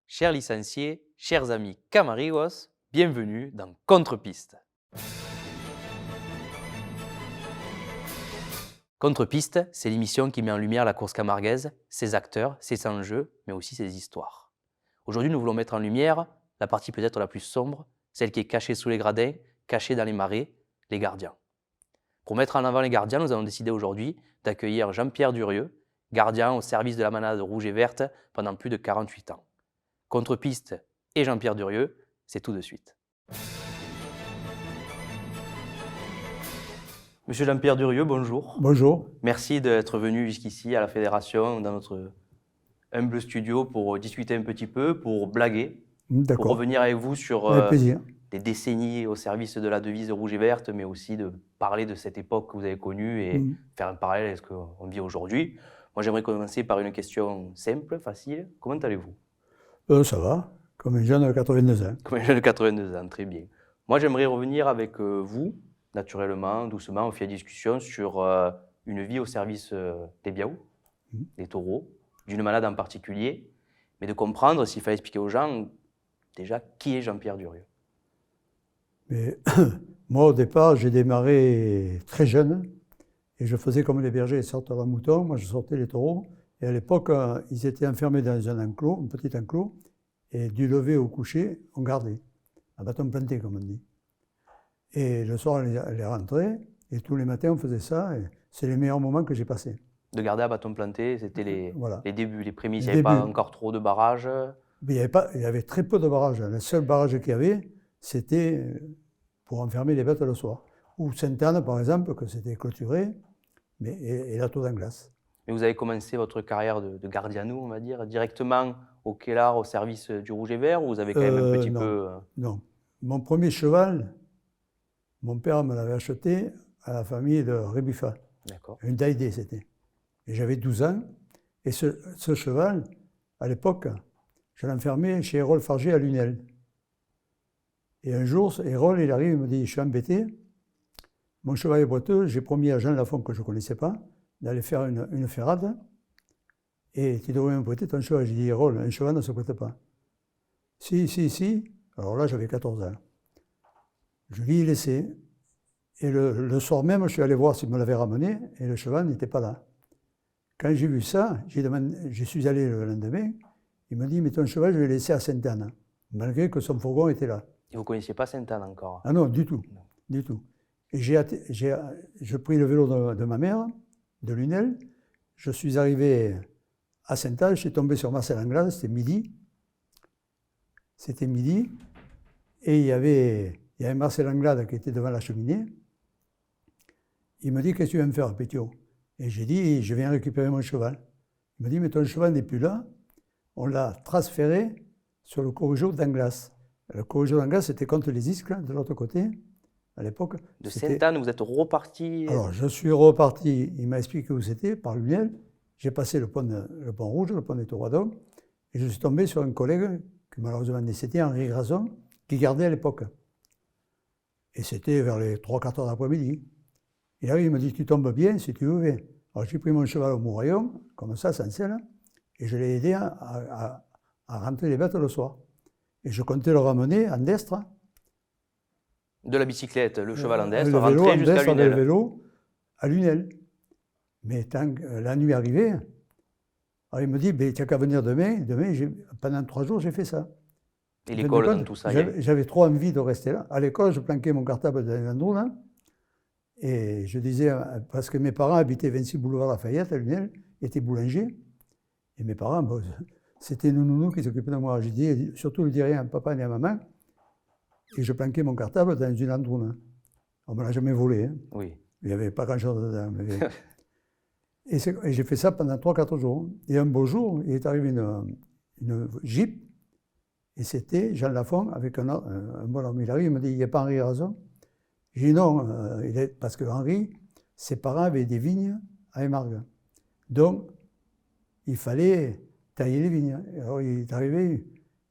Chers licenciés, chers amis camarigos, bienvenue dans Contre-Piste. Contre-Piste, c'est l'émission qui met en lumière la course camarguaise, ses acteurs, ses enjeux, mais aussi ses histoires. Aujourd'hui, nous voulons mettre en lumière la partie peut-être la plus sombre, celle qui est cachée sous les gradins, cachée dans les marais, les gardiens. Pour mettre en avant les gardiens, nous avons décidé aujourd'hui d'accueillir Jean-Pierre Durieux, gardien au service de la manade rouge et verte pendant plus de 48 ans. Contre-Piste et Jean-Pierre Durieux, c'est tout de suite. Monsieur Jean-Pierre Durieux, bonjour. Bonjour. Merci d'être venu jusqu'ici à la Fédération, dans notre humble studio, pour discuter un petit peu, pour blaguer, pour revenir avec vous sur des décennies au service de la devise rouge et verte, mais aussi de parler de cette époque que vous avez connue et faire un parallèle avec ce qu'on vit aujourd'hui. Moi, j'aimerais commencer par une question simple, facile. Comment allez-vous ? Ça va, comme un jeune de 82 ans. Comme un jeune de 82 ans, très bien. Moi, j'aimerais revenir avec vous, naturellement, doucement, au fil de la discussion, sur une vie au service des biaous, des taureaux, d'une manade en particulier, mais de comprendre, s'il fallait expliquer aux gens, déjà, qui est Jean-Pierre Durieux. Mais moi, au départ, j'ai démarré très jeune, et je faisais comme les bergers, ils sortent leurs moutons, moi je sortais les taureaux. Et à l'époque, ils étaient enfermés dans un enclos, un petit enclos, et du lever au coucher, on gardait, à bâton planté, comme on dit. Et le soir, on les rentrait, et tous les matins, on faisait ça, et c'est les meilleurs moments que j'ai passés. De garder à bâton planté, c'était les débuts, les prémices, il n'y avait pas encore trop de barrages. Mais il y avait très peu de barrages. Le seul barrage qu'il y avait, c'était pour enfermer les bêtes le soir. Ou Sainte-Anne, par exemple, que c'était clôturé, et la tour d'Anglas. Mais vous avez commencé votre carrière de gardiano, on va dire, directement au Kellar, au service du Rouge et Vert, ou vous avez quand même un petit peu... Non. Mon premier cheval, mon père me l'avait acheté à la famille de Rébuffat. D'accord. Une Daidé, c'était. Et j'avais 12 ans. Et ce cheval, à l'époque, je l'enfermais chez Hérole Fargé à Lunel. Et un jour, Hérole, il arrive, il me dit, je suis embêté. Mon cheval est boiteux, j'ai promis à Jean Lafont, que je ne connaissais pas, d'aller faire une ferrade, et tu devrais me prêter ton cheval. J'ai dit, Hérole, un cheval ne se prête pas. Si. Alors là, j'avais 14 ans. Je lui ai laissé, et le soir même, je suis allé voir s'il me l'avait ramené, et le cheval n'était pas là. Quand j'ai vu ça, je suis allé le lendemain, il m'a dit, mais ton cheval, je l'ai laissé à Sainte-Anne, malgré que son fourgon était là. Et vous ne connaissiez pas Sainte-Anne encore? Ah non, du tout, du tout. Et j'ai pris le vélo de ma mère, de Lunel. Je suis arrivé à Sainte-Anne, je suis tombé sur Marcel Anglade, c'était midi. Et il y avait Marcel Anglade qui était devant la cheminée. Il me dit, qu'est-ce que tu viens me faire, Pétiot? Et j'ai dit, je viens récupérer mon cheval. Il me dit, mais ton cheval n'est plus là. On l'a transféré sur le Corrigeau d'Anglas. Le Corrigeau d'Anglas, c'était contre les Iscles, de l'autre côté. À l'époque. De Sainte-Anne, vous êtes reparti? Alors, je suis reparti, il m'a expliqué où c'était, par Lunel. J'ai passé le pont rouge, le pont des Tauradons, et je suis tombé sur un collègue, qui malheureusement décédé, Henri Grazon, qui gardait à l'époque. Et c'était vers les 3-4 heures d'après-midi. Et là, il me dit, tu tombes bien, si tu veux, viens. Alors, j'ai pris mon cheval au Mouraillon, comme ça, sans selle, et je l'ai aidé à rentrer les bêtes le soir. Et je comptais le ramener en destre. De la bicyclette, le cheval en destre, rentrer jusqu'à Lunel. Le vélo à Lunel. Mais tant que la nuit arrivait, alors il me dit, tu n'as qu'à venir demain. Pendant 3 jours, j'ai fait ça. Et l'école, dans tout ça? J'avais trop envie de rester là. À l'école, je planquais mon cartable dans les androunes. Et je disais, parce que mes parents habitaient 26 boulevard Lafayette à Lunel, étaient boulangers. Et mes parents, c'était nos nounous qui s'occupaient de moi. J'ai dit, surtout ne dis rien à papa ni à maman. Et je planquais mon cartable dans une androune. On ne me l'a jamais volé. Hein. Oui. Il n'y avait pas grand-chose dedans. Et j'ai fait ça pendant 3-4 jours. Et un beau jour, il est arrivé une Jeep. Et c'était Jean Lafont avec un bon homme. Il arrive, il me dit, il n'y a pas Henri Grazon? J'ai dit non, parce que Henri, ses parents avaient des vignes à Émargues. Donc, il fallait tailler les vignes. Alors, il est arrivé,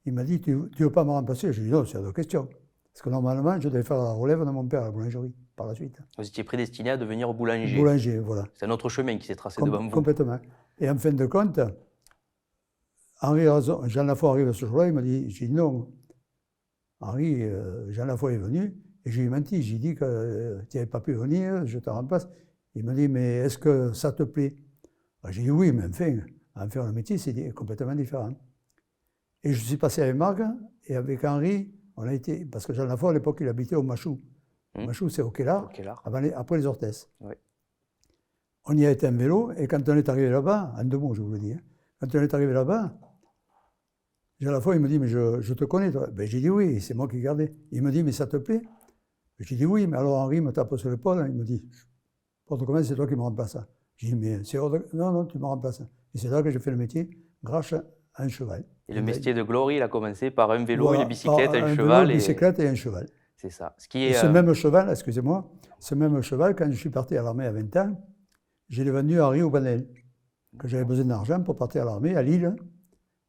il m'a dit, tu ne veux pas me remplacer? J'ai dit non, c'est hors de question. Parce que normalement, je devais faire la relève de mon père à la boulangerie, par la suite. Vous étiez prédestiné à devenir boulanger. Boulanger, voilà. C'est un autre chemin qui s'est tracé devant vous. Complètement. Et en fin de compte, Jean Lafont arrive ce jour-là, il m'a dit, j'ai dit non. Henri, Jean Lafont est venu, et je lui ai menti, j'ai dit que tu n'avais pas pu venir, je te remplace. Il m'a dit, mais est-ce que ça te plaît? J'ai dit oui, mais enfin, en faire le métier, c'est complètement différent. Et je suis passé avec Marc, et avec Henri, on a été, parce que Jean Lafont, à l'époque, il habitait au Machou. Machou, c'est au Kellar, après les Orthès. Oui. On y a été en vélo, et quand on est arrivé là-bas, en 2 mots, je vous le dis, hein, quand on est arrivé là-bas, Jean Lafont, il me dit, mais je te connais, toi. Ben, j'ai dit oui, c'est moi qui gardais. Il me dit, mais ça te plaît? J'ai dit oui, mais alors Henri me tape sur l'épaule, il me dit, n'importe comment, c'est toi qui me remplaces. J'ai dit, mais c'est non, non, tu me remplaces. Et c'est là que j'ai fait le métier, grâce à un cheval. Et le métier de Glory, il a commencé par un vélo, voilà, une bicyclette, un cheval. Vélo, une bicyclette et un cheval. C'est ça. Et ce même cheval, excusez-moi, ce même cheval, quand je suis parti à l'armée à 20 ans, je l'ai vendu à Henri Aubanel, que j'avais besoin d'argent pour partir à l'armée à Lille.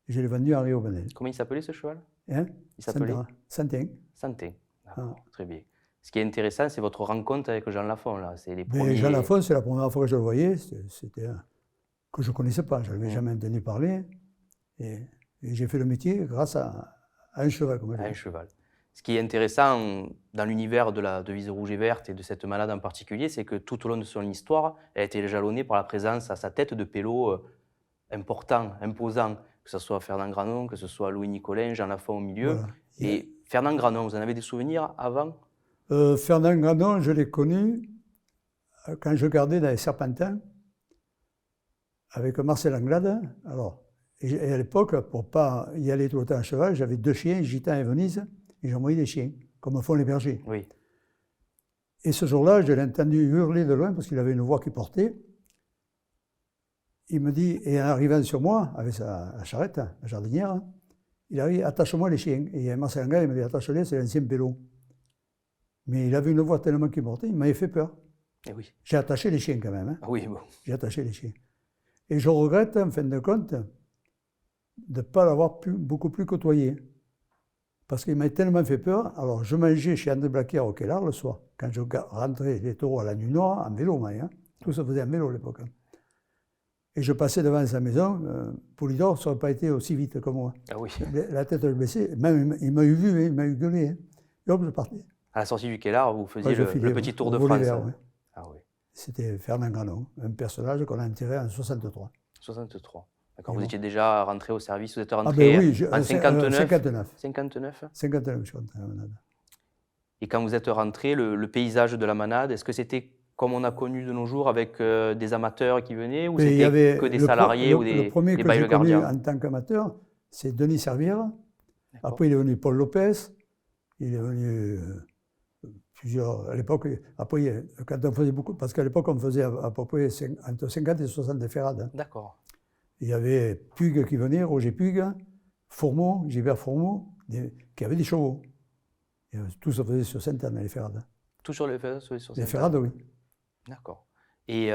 Je l'ai vendu à Henri Aubanel. Comment il s'appelait ce cheval? Hein? Il s'appelait Santin. Santin. Très bien. Ce qui est intéressant, c'est votre rencontre avec Jean Lafont. Là. C'est les premiers... Mais Jean Lafont, c'est la première fois que je le voyais. C'était que je ne connaissais pas. Je n'avais jamais entendu parler. Et j'ai fait le métier grâce à un cheval. Comme un cheval. Ce qui est intéressant dans l'univers de la devise rouge et verte et de cette malade en particulier, c'est que tout au long de son histoire, elle a été jalonnée par la présence à sa tête de pélo important, imposant, que ce soit Fernand Granon, que ce soit Louis Nicolin, Jean Lafont au milieu. Voilà. Et Fernand Granon, vous en avez des souvenirs avant? Fernand Granon, je l'ai connu quand je gardais dans les Serpentins avec Marcel Anglade. Alors, et à l'époque, pour ne pas y aller tout le temps à cheval, j'avais 2 chiens, Gitan et Venise, et j'envoyais des chiens, comme font les bergers. Oui. Et ce jour-là, je l'ai entendu hurler de loin parce qu'il avait une voix qui portait. Il me dit, et en arrivant sur moi, avec sa charrette, la jardinière, il a dit, attache-moi les chiens. Et Marcel Anglade, il m'a dit, attache-les, c'est l'ancien pélo. Mais il avait une voix tellement qui portait, il m'avait fait peur. Et oui. J'ai attaché les chiens quand même. Hein. Oui, bon. J'ai attaché les chiens. Et je regrette, en fin de compte, de ne pas l'avoir beaucoup plus côtoyé. Parce qu'il m'a tellement fait peur. Alors, je mangeais chez André Blaquier au Kellar le soir, quand je rentrais les taureaux à la nuit noire, en vélo, moi. Hein. Tout se faisait en vélo à l'époque. Hein. Et je passais devant sa maison, Polydor, ça n'aurait pas été aussi vite que moi. Ah oui. La tête baissée, même il m'a eu vu, il m'a eu gueulé. Hein. Et hop, je partais. À la sortie du Kellar, vous faisiez le petit tour de France. Ouais. Ah oui. C'était Fernand Granon, un personnage qu'on a enterré en 63. 63. D'accord, vous étiez déjà rentré au service, vous êtes rentré en 59 59, je suis rentré à la Manade. Et quand vous êtes rentré, le paysage de la Manade, est-ce que c'était comme on a connu de nos jours avec des amateurs qui venaient ou c'était que des salariés ou des Le premier que j'ai connu en tant qu'amateur, c'est Denis Servière. Après, il est venu Paul Lopez. Il est venu plusieurs... À l'époque, après, quand on faisait beaucoup... Parce qu'à l'époque, on faisait à peu près entre 50 et 60 déferrades. Hein. D'accord. Il y avait Pugue qui venait, Roger Pugue, Fourmeau, Gilbert Fourmeau, qui avaient des chevaux. Et tout se faisait sur Sainte-Anne, les ferrades. Tout sur les Sainte-Anne? Les ferrades, oui. D'accord. Et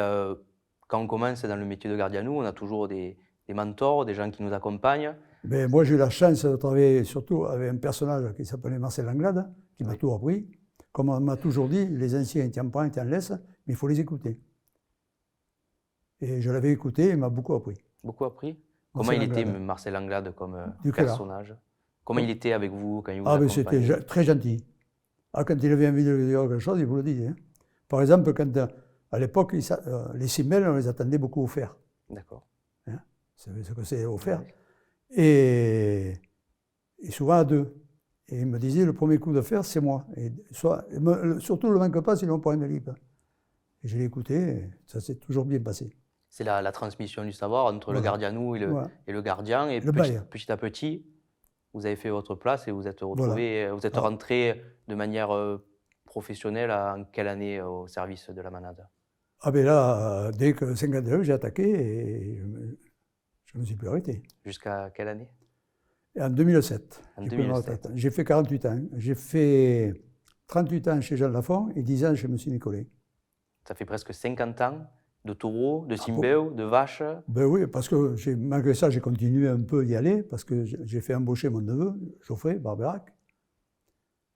quand on commence dans le métier de gardianou, on a toujours des mentors, des gens qui nous accompagnent. Mais moi, j'ai eu la chance de travailler surtout avec un personnage qui s'appelait Marcel Anglade, qui m'a tout appris. Comme on m'a toujours dit, les anciens, ils t'en prennent, ils t'en laissent, mais il faut les écouter. Et je l'avais écouté, il m'a beaucoup appris. Beaucoup appris? Comment il était, Marcel Anglade, comme personnage? Comment il était avec vous quand il vous accompagnait? C'était très gentil. Quand il avait envie de dire quelque chose, il vous le dit. Hein. Par exemple, quand, à l'époque, les cimelles, on les attendait beaucoup au fer. D'accord. Hein, vous savez ce que c'est au fer. Et souvent à 2. Et il me disait, le premier coup de fer, c'est moi. Et surtout, ne le manque pas, sinon on prend une lippe. Et je l'ai écouté, et ça s'est toujours bien passé. C'est la transmission du savoir entre le gardianou et le gardien. Et petit à petit, vous avez fait votre place et vous êtes retrouvé, vous êtes rentré de manière professionnelle en quelle année au service de la Manade? Ah ben là, dès que 59, j'ai attaqué et je ne me suis plus arrêté. Jusqu'à quelle année? En 2007. En 2007. J'ai fait 48 ans. J'ai fait 38 ans chez Jean Lafont et 10 ans chez M. Nicolet. Ça fait presque 50 ans de taureaux, de simbéos, de vaches? Ben oui, parce que malgré ça, j'ai continué un peu d'y aller, parce que j'ai fait embaucher mon neveu, Geoffrey Barberac,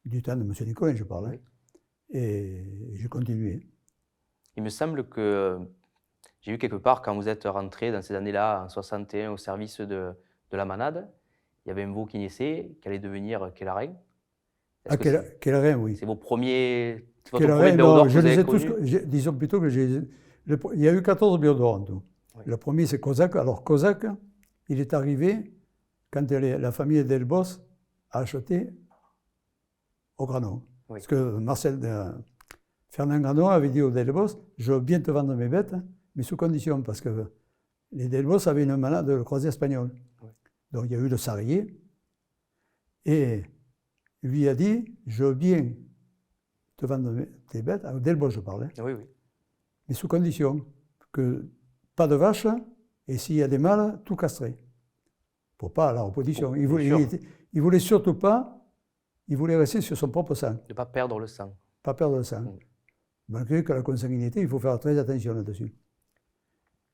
du temps de M. Nicolet, je parle. Oui. Et j'ai continué. Il me semble que j'ai vu quelque part, quand vous êtes rentré dans ces années-là, en 61, au service de de la manade, il y avait un veau qui naissait, qui allait devenir Kélarin. Ah, Kélarin, oui. C'est votre premier Kélarin, Béau d'Or que je vous les avez ai tous, connu? disons plutôt que il y a eu 14 Béaux d'Or en tout. Oui. Le premier, c'est Cosaque. Alors, Cosaque, il est arrivé quand la famille Delbos a acheté au Granon. Oui. Parce que Fernand Granon avait dit aux Delbos, je veux bien te vendre mes bêtes, mais sous condition, parce que les Delbos avaient une manade de croisée espagnole. Oui. Donc il y a eu le Sarrier, et lui a dit, je veux bien te vendre tes bêtes, à Delbos je parlais, oui, oui. mais sous condition que pas de vache, et s'il y a des mâles, tout castré. Pour pas la reproduction. Oh, il voulait surtout pas, il voulait rester sur son propre sang. De ne pas perdre le sang. Pas perdre le sang. Malgré que la consanguinité, il faut faire très attention là-dessus.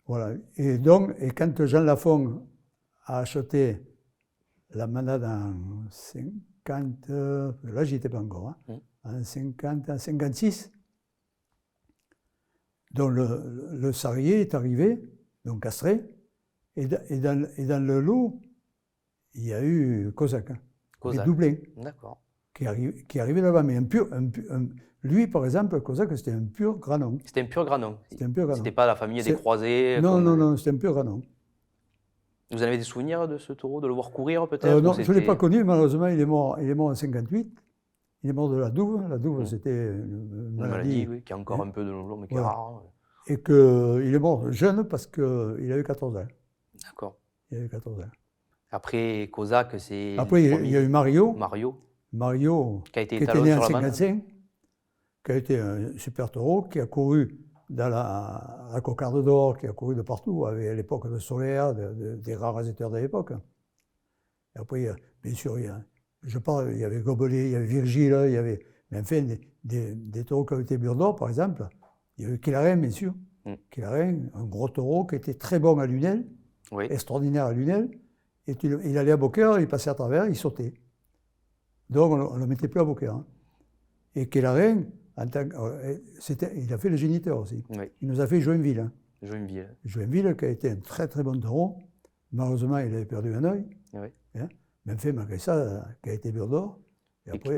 Voilà. Et donc, quand Jean Lafont a acheté la manade en 50, là j'y étais pas encore, hein, en 56, donc le Sarrier est arrivé, donc castré, et dans le lot, il y a eu Cosaque, les doublés, qui est arrivé là-bas, mais lui, par exemple, Cosaque, c'était un pur Granon. C'était un pur Granon. C'était pas la famille des croisés. Non, c'était un pur Granon. Vous avez des souvenirs de ce taureau, de le voir courir peut-être? Non, je ne l'ai pas connu, malheureusement, il est mort en 58. Il est mort de la douve. La douve, c'était une maladie, oui, qui est encore un peu de nos jours, mais qui est rare. Et qu'il est mort jeune parce qu'il avait 14 ans. D'accord. Il avait 14 ans. Après Cosaque, c'est... Après, il y a eu Mario. Qui a été était né en 55, qui a été un super taureau, qui a couru dans la cocarde d'or, qui a couru de partout, à l'époque de Solaire, des rares éteurs de l'époque. Et après, bien sûr, il y avait Gobelet, il y avait Virgile, il y avait, mais enfin, des taureaux qui avaient été Bure d'Or, par exemple. Il y avait Kélarin, bien sûr. Kélarin, un gros taureau qui était très bon à Lunel, extraordinaire à Lunel. Et il allait à Beaucaire, il passait à travers, il sautait. Donc on ne le mettait plus à Beaucaire. Hein. Et Kélarin, il a fait le géniteur aussi. Oui. Il nous a fait Joinville. Hein. Joinville, qui a été un très très bon taureau. Malheureusement, il avait perdu un œil. Oui. Hein. Mais enfin, malgré ça, qui a été Bure d'Or.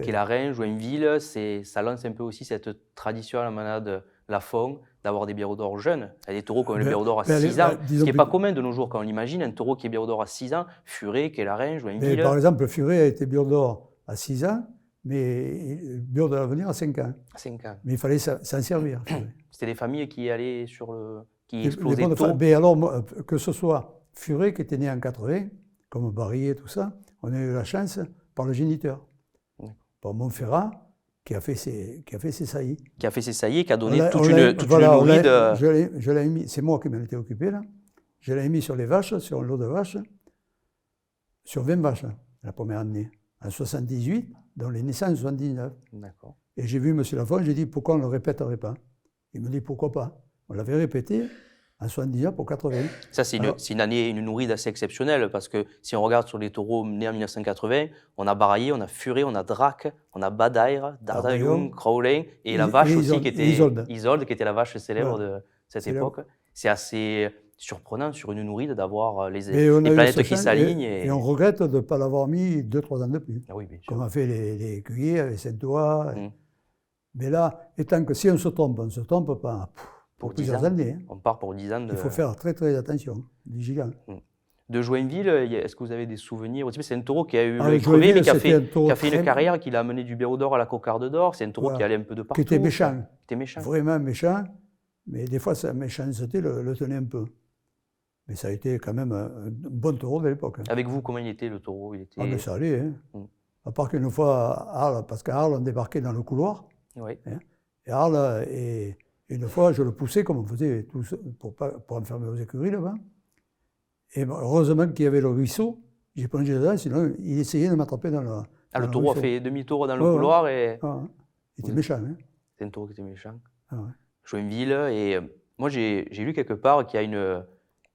Kélarin, Joinville, ça lance un peu aussi cette tradition à la manade Lafont d'avoir des Béaux d'Or jeunes. Il y a des taureaux qui ont le Béaux d'Or à 6 ans, ce qui n'est pas commun de nos jours quand on l'imagine. Un taureau qui est Béaux d'Or à 6 ans, Furet, Kélarin, Joinville. Par exemple, Furet a été Béaux d'Or à 6 ans, mais Béaux de l'avenir à 5 ans. À 5 ans. Mais il fallait s'en servir. C'était des familles qui allaient qui explosaient tôt. Mais alors, que ce soit Furet qui était né en 80, comme Barry et tout ça, on a eu la chance par le géniteur. Par Montferrat, qui a fait ses saillies. Qui a fait ses saillies, qui a donné toute une nourrice de... Je l'ai mis, c'est moi qui m'en étais occupé là. Je l'ai mis sur les vaches, sur un lot de vaches, sur 20 vaches, la première année. En 78, dont les naissances en 79. D'accord. Et j'ai vu M. Lafont, j'ai dit pourquoi on ne le répéterait pas. Il me dit pourquoi pas. On l'avait répété en 79 pour 80. Ça, c'est une nourrice assez exceptionnelle, parce que si on regarde sur les taureaux nés en 1980, on a Baraillé, on a Furet, on a Drac, on a Badaïr, Dardaillon, Crowley, et la vache aussi qui était Isolde, qui était la vache célèbre de cette époque. C'est assez surprenant sur une nourrice d'avoir les planètes qui s'alignent. Et on regrette de ne pas l'avoir mis 2-3 ans de plus. Ah oui, bien sûr. Comme a fait les écuyers avec Saint-Ouen. Mais là, étant que si on se trompe pas. Pour plusieurs années. On part pour 10 ans. Il faut faire très très attention, vigilant. De Joinville, est-ce que vous avez des souvenirs? C'est un taureau qui a eu l'œil crevé, mais qui a fait une carrière, qui l'a amené du Béaux d'Or à la cocarde d'or. C'est un taureau qui allait un peu de partout. Qui était méchant. Vraiment méchant, mais des fois sa méchanceté le tenait un peu. Mais ça a été quand même un bon taureau de l'époque. Avec vous, comment il était le taureau? Mais ça allait. Hein. À part qu'une fois à Arles, parce qu'à Arles on débarquait dans le couloir. Oui. Hein, et Arles une fois, je le poussais comme on faisait pour enfermer aux écuries là-bas. Et heureusement qu'il y avait le ruisseau. J'ai plongé dedans, sinon il essayait de m'attraper dans le. Le taureau a fait demi-tour dans le couloir et. Il était méchant. Hein. C'est un taureau qui était méchant. Joinville. Et moi, j'ai lu quelque part qu'il y a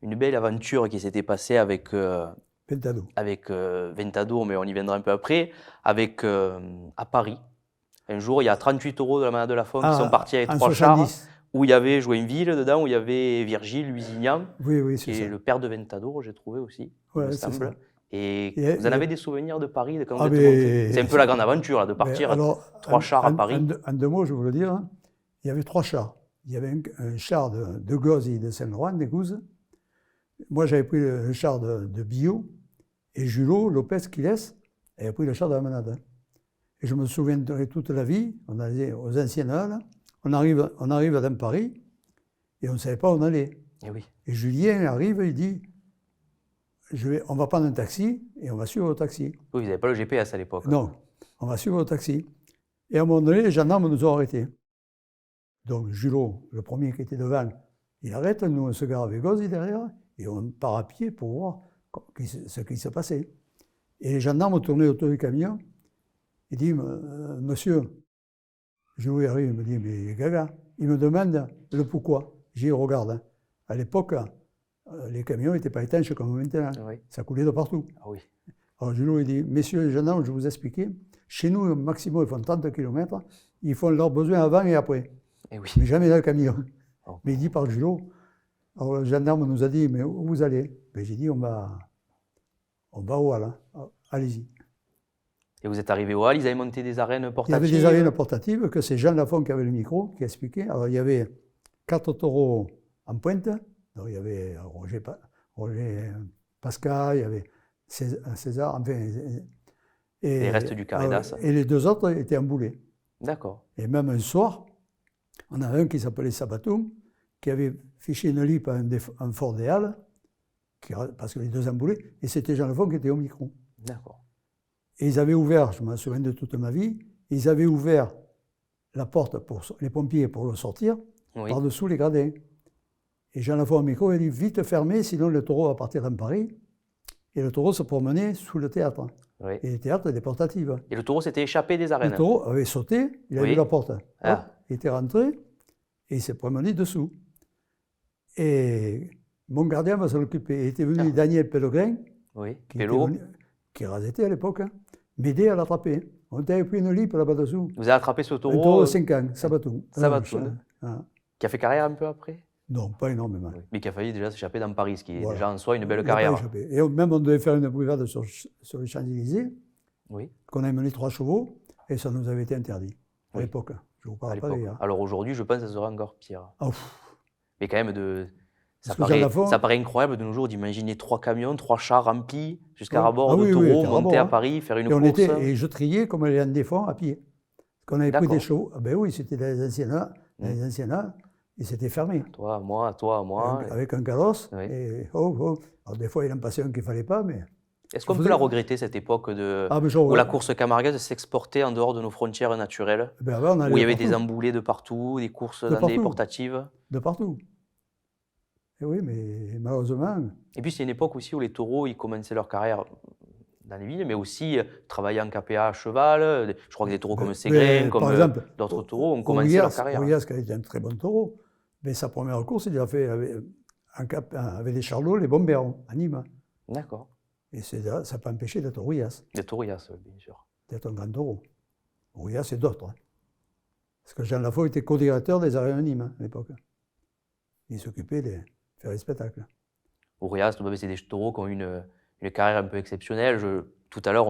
une belle aventure qui s'était passée avec. Ventado. Avec Ventado, mais on y viendra un peu après. À Paris. Un jour, il y a 38 taureaux de la manade de Lafont qui sont partis avec 3 chars, où il y avait Joinville dedans, où il y avait Virgile Lusignan, Oui, qui c'est est ça. le père de Ventadour, j'ai trouvé aussi, il me Ouais, c'est semble. ça. Et Et- vous en et- avez des souvenirs de Paris, de quand vous Ah, êtes monté? mais, C'est un peu la grande aventure, là, de partir alors, 3 chars à Paris. en 2 mots, je veux le dire, hein. Il y avait 3 chars. Il y avait un char de Goz et de Saint-Laurent, des Gouzes. Moi, j'avais pris le char de Bio, et Julot, Lopez, Quiles, avait pris le char de la Manade. Et je me souviendrai toute la vie, on allait aux anciennes halles, on arrive dans Paris, et on ne savait pas où on allait. Et oui. Et Julien arrive, il dit, on va prendre un taxi, et on va suivre au taxi. Oui, vous n'avez pas le GPS à l'époque. Non, on va suivre au taxi. Et à un moment donné, les gendarmes nous ont arrêtés. Donc Julot, le premier qui était devant, il arrête, nous on se gare avec Gozi derrière, et on part à pied pour voir ce qui se passait. Et les gendarmes tournaient autour du camion, il dit, monsieur, Julot arrive, il me dit, mais gaga, il me demande le pourquoi. J'y regarde. Hein. À l'époque, les camions n'étaient pas étanches comme maintenant, Oui. ça coulait de partout. Ah oui. Alors Julot, il dit, messieurs les gendarmes, je vais vous expliquer, chez nous, au maximum, ils font 30 km, ils font leurs besoins avant et après. Et oui. Mais jamais dans le camion. Oh. Mais il dit par Julot. Alors le gendarme nous a dit, mais où vous allez? Ben, j'ai dit, on va au Hall, hein. Allez-y. Et vous êtes arrivé au Hall, ils avaient monté des arènes Il y portatives. avait des arènes portatives, que c'est Jean Lafont qui avait le micro, qui expliquait. Alors il y avait 4 taureaux en pointe. Donc il y avait Roger Pascal, il y avait César, enfin. Et Les restes du Caridas. Et les 2 autres étaient en boulet. D'accord. Et même un soir, on avait un qui s'appelait Sabatoum, qui avait fiché une lippe à un fort des Halles, parce que les 2 emboulés, et c'était Jean Lefond qui était au micro. D'accord. Et ils avaient ouvert, je m'en souviens de toute ma vie, ils avaient ouvert la porte pour les pompiers pour le sortir, Oui. par-dessous les gradins. Et Jean Lefond au micro, il a dit, vite fermé, sinon le taureau va partir dans Paris. Et le taureau se promenait sous le théâtre. Oui. Et le théâtre était portatif. Et le taureau s'était échappé des arènes. Le taureau avait sauté, il a Oui. vu la porte. Ah. Hop, il était rentré et il s'est promené dessous. Et mon gardien va s'en occuper. Il était venu Daniel Pellegrin, Oui. qui Pélo. rasait à l'époque, hein, m'aider à l'attraper. On avait pris une lippe là-bas dessous. Vous avez attrapé ce Un taureau, taureau de 5 ans, Sabatoum. Sabatoum. Qui a fait carrière un peu après? Non, pas énormément. Oui. Mais qui a failli déjà s'échapper dans Paris, ce qui est Voilà. déjà en soi une belle Il n'a pas carrière. échappé. Et même on devait faire une brigade sur les Champs-Élysées, Oui. qu'on avait mené 3 chevaux, et ça nous avait été interdit à Oui. l'époque. Je vous À parle pas l'époque. d'ailleurs. Alors aujourd'hui, je pense que ça serait encore pire. Ah, pff. Mais quand même, ça Parce que Jean Lafont- paraît incroyable de nos jours d'imaginer 3 camions, 3 chars remplis jusqu'à Oui. rabord Ah de oui, oui, taureaux, c'était à monter rabord, à hein. Paris, faire une Et, course. et je triais comme les défend à pied. Parce qu'on avait pris D'accord. des chevaux. Ah ben oui, c'était dans les anciennes halles, et c'était fermé. Toi, moi. Avec un carrosse. Oui. Et Alors des fois, il en passait un qu'il ne fallait pas, mais. Est-ce qu'on Je peut faisais- la regretter, cette époque Ah, ben, où la course camarguaise s'exportait en dehors de nos frontières naturelles, Ben, avant, on allait où il y avait partout, des emboulés de partout, des courses De dans des partout. portatives? de partout. Et oui, mais malheureusement. Et puis c'est une époque aussi où les taureaux, ils commençaient leur carrière dans les villes, mais aussi travaillaient en KPA à cheval. Je crois que des taureaux comme Ségrin, Ben, comme par exemple, d'autres taureaux ont commencé leur carrière. Aurias, qui a été un très bon taureau, mais sa première course, il l'a fait avec les charlots, les bomberons, à Nîmes. D'accord. Et ça n'a pas empêché d'être Aurias, Des taurillas, bien sûr. d'être un grand taureau. Aurias et d'autres. Hein. Parce que Jean Lafont était co-directeur des arènes à Nîmes à l'époque. Il s'occupait de faire les spectacles. Aurias, c'est des taureaux qui ont une carrière un peu exceptionnelle. Tout à l'heure,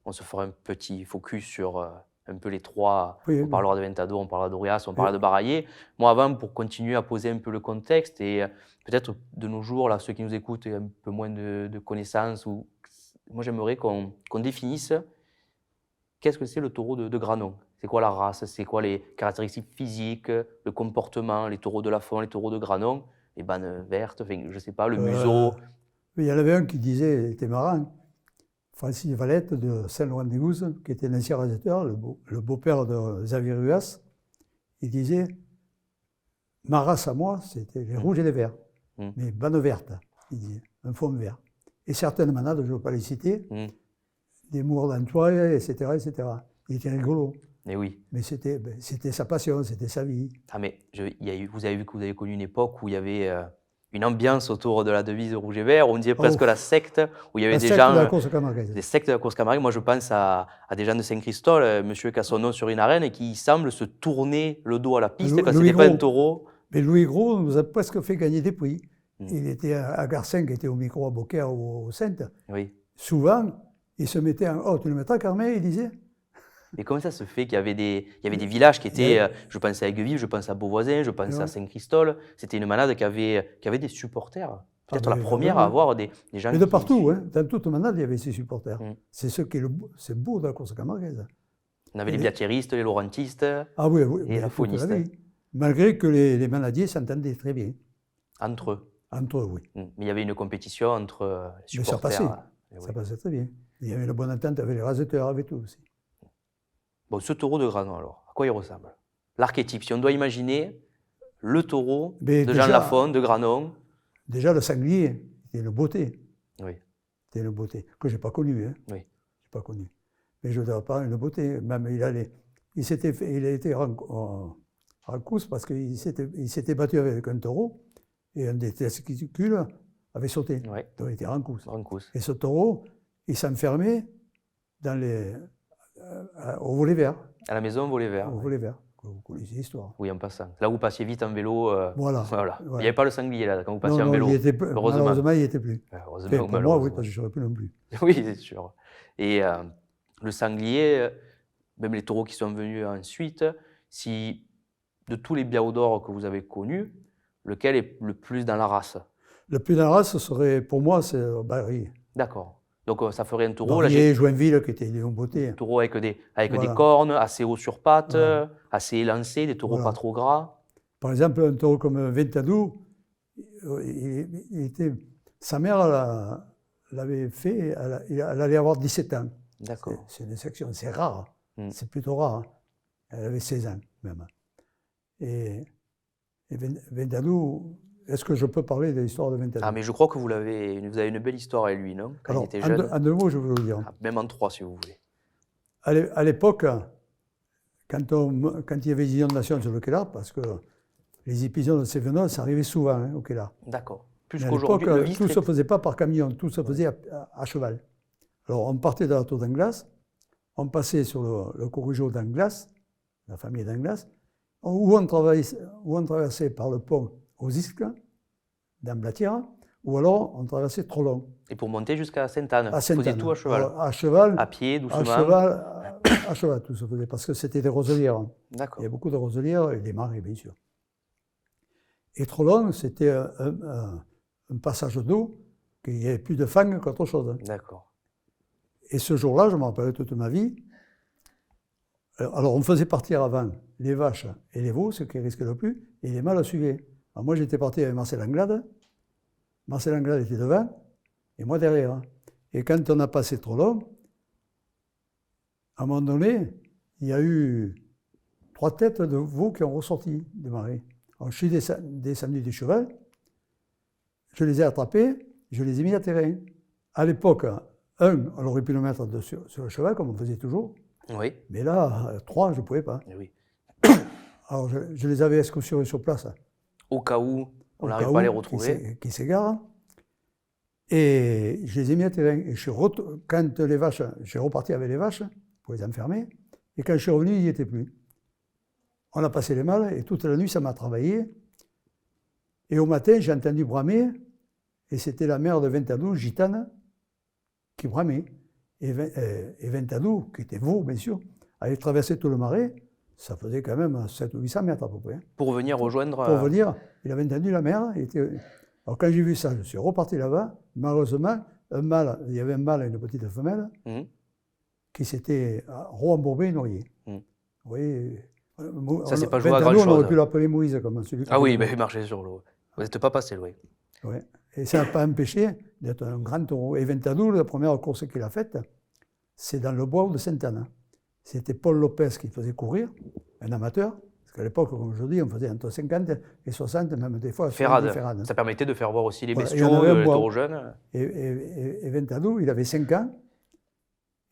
on se fera un petit focus sur un peu les 3. Oui, On oui. parlera de Ventadour, on parlera d'Aurias, on parlera de Baraillé. Moi, avant, pour continuer à poser un peu le contexte, et peut-être de nos jours, là, ceux qui nous écoutent aient un peu moins de connaissances, moi, j'aimerais qu'on définisse qu'est-ce que c'est le taureau de Granon. C'est quoi la race? C'est quoi les caractéristiques physiques, le comportement? Les taureaux de Lafont, les taureaux de Granon, les bannes vertes, enfin, je ne sais pas, le museau. Il y en avait un qui disait, il était marrant, Francis Valette de Saint-Laurent-des-Gouzes, qui était l'ancien réalisateur, le beau-père de Xavier Ruas, il disait, ma race à moi, c'était les rouges et les verts, mais bannes vertes, il disait, un fond vert. Et certaines manades, je ne veux pas les citer, des mours d'Antoine, etc., etc. Il était rigolo. Mais oui. Mais c'était sa passion, c'était sa vie. Ah mais vous avez vu que vous avez connu une époque où il y avait une ambiance autour de la devise rouge et vert, on disait presque la secte, où il y avait des gens, de la course camarguaise. des sectes de la course camarguaise. Moi je pense à des gens de Saint-Christol, monsieur qui a son nom sur une arène et qui semble se tourner le dos à la piste quand c'était pas un taureau Mais Louis Gros nous a presque fait gagner des prix. Mm. Il était à Garcin, qui était au micro à Beaucaire ou au Sainte. Oui. Souvent, il se mettait en « Oh, tu le mettras, Carmen ?» il disait. Et comment ça se fait qu'il y avait des villages qui étaient, je pense à Aigueville, je pense à Beauvoisin, je pense à Saint-Christol, c'était une manade qui avait des supporters. Peut-être la première à avoir des gens mais de partout, hein. Dans toute manade, il y avait ses supporters. Mm. C'est ce qui est c'est beau de la course camarguaise. On avait les biattéristes, les laurentistes Ah oui, oui, et la fauniste. Malgré que les manadiers s'entendaient très bien. Entre eux. Entre eux, oui. Mais il y avait une compétition entre les Mais supporters. ça passait. Ça passait très bien. Il y avait une bonne entente avec les raseteurs, avec tout aussi. Bon, ce taureau de Granon, alors, à quoi il ressemble? L'archétype, si on doit imaginer le taureau de Jean Lafon, de Granon. Déjà, le sanglier, c'était une beauté. Oui. C'était une beauté, que je n'ai pas connue. Hein. Oui. Je n'ai pas connue. Mais je ne dirais pas une beauté. Même il a été en course parce qu'il s'était battu avec un taureau et un des testicules avait sauté. Oui. Donc il était en course. En course. Et ce taureau, il s'enfermait au volet vert. À la maison, volet vert. Au volet vert. Vous connaissez l'histoire. Oui, en passant. Là où vous passiez vite en vélo. Voilà. Voilà. Ouais. Il n'y avait pas le sanglier là, quand vous passiez non, en vélo. Heureusement. Malheureusement, il n'y était plus. Heureusement, pour moi, oui, parce que je n'aurais plus non plus. Oui, c'est sûr. Et le sanglier, même les taureaux qui sont venus ensuite, si de tous les biaos d'or que vous avez connus, lequel est le plus dans la race? Le plus dans la race, ce serait, pour moi, c'est Barry. D'accord. Donc ça ferait un taureau. Barrier, Joinville, qui était une beauté. Un taureau avec des cornes, assez haut sur pattes, assez élancé, des taureaux pas trop gras. Par exemple, un taureau comme Ventadou, sa mère l'avait fait, elle allait avoir 17 ans. D'accord. C'est une section, c'est rare, c'est plutôt rare. Hein. Elle avait 16 ans même. Et Ventadou, est-ce que je peux parler de l'histoire de Ventadou? Ah, mais je crois que vous avez une belle histoire avec lui, non? Quand il était jeune. En 2 mots, je vais vous le dire. Ah, même en 3, si vous voulez. À l'époque, quand il y avait des inondations sur le Kellar, parce que les épisodes de Cévenol, ça arrivait souvent hein, au Kellar. D'accord. Plus qu'aujourd'hui, tout ne se faisait pas par camion, tout se faisait à cheval. Alors, on partait de la tour d'Anglas, on passait sur le corrigeau d'Anglas, la famille d'Anglas, où on traversait par le pont aux Isques, dans Blatière, ou alors on traversait Trollon. Et pour monter jusqu'à Sainte-Anne, vous faisiez tout à cheval? À cheval. À pied, doucement? À cheval, tout se faisait, parce que c'était des roselières. D'accord. Il y a beaucoup de roselières et des marais, bien sûr. Et Trollon, c'était un passage d'eau, qu'il n'y avait plus de fangs qu'autre chose. D'accord. Et ce jour-là, je m'en rappellerai toute ma vie. Alors, on faisait partir avant les vaches et les veaux, ce qui risquait le plus, et les mâles suivaient. Alors, moi, j'étais parti avec Marcel Anglade. Marcel Anglade était devant, et moi derrière. Et quand on a passé Trollon, à un moment donné, il y a eu 3 têtes de veaux qui ont ressorti du marais. Alors, je suis descendu du cheval, je les ai attrapés, je les ai mis à terrain. À l'époque, on aurait pu le mettre sur le cheval, comme on faisait toujours. Oui. Mais là, 3, je ne pouvais pas. Oui. Alors, je les avais excursionnés sur place. Au cas où on n'arrive pas à les retrouver. Qui s'égarent. Et je les ai mis à terrain. Et quand les vaches, j'ai reparti avec les vaches pour les enfermer. Et quand je suis revenu, il n'y était plus. On a passé les mâles et toute la nuit, ça m'a travaillé. Et au matin, j'ai entendu bramer. Et c'était la mère de Ventadou, gitane, qui bramait. Et Ventadou, qui était veau, bien sûr, avait traversé tout le marais. Ça faisait quand même 700 ou 800 mètres à peu près. Pour venir rejoindre... Pour venir, il avait entendu la mère. Alors quand j'ai vu ça, je suis reparti là-bas. Malheureusement, il y avait un mâle et une petite femelle qui s'étaient embourbés et noyés. Vous voyez, ça, c'est pas joué à grand chose. On aurait pu l'appeler Moïse comme celui qui... Ah oui, mais il marchait sur l'eau. Vous n'êtes pas passé, oui. Oui. Et ça n'a pas empêché d'être un grand taureau. Et Ventadou, la première course qu'il a faite, c'est dans le bois de Sainte-Anne. C'était Paul Lopez qui faisait courir, un amateur. Parce qu'à l'époque, comme je dis, on faisait entre 50 et 60, même des fois. Ferrade. Ça permettait de faire voir aussi les bestiaux, les taureaux jeunes. Et Ventadou, il avait 5 ans.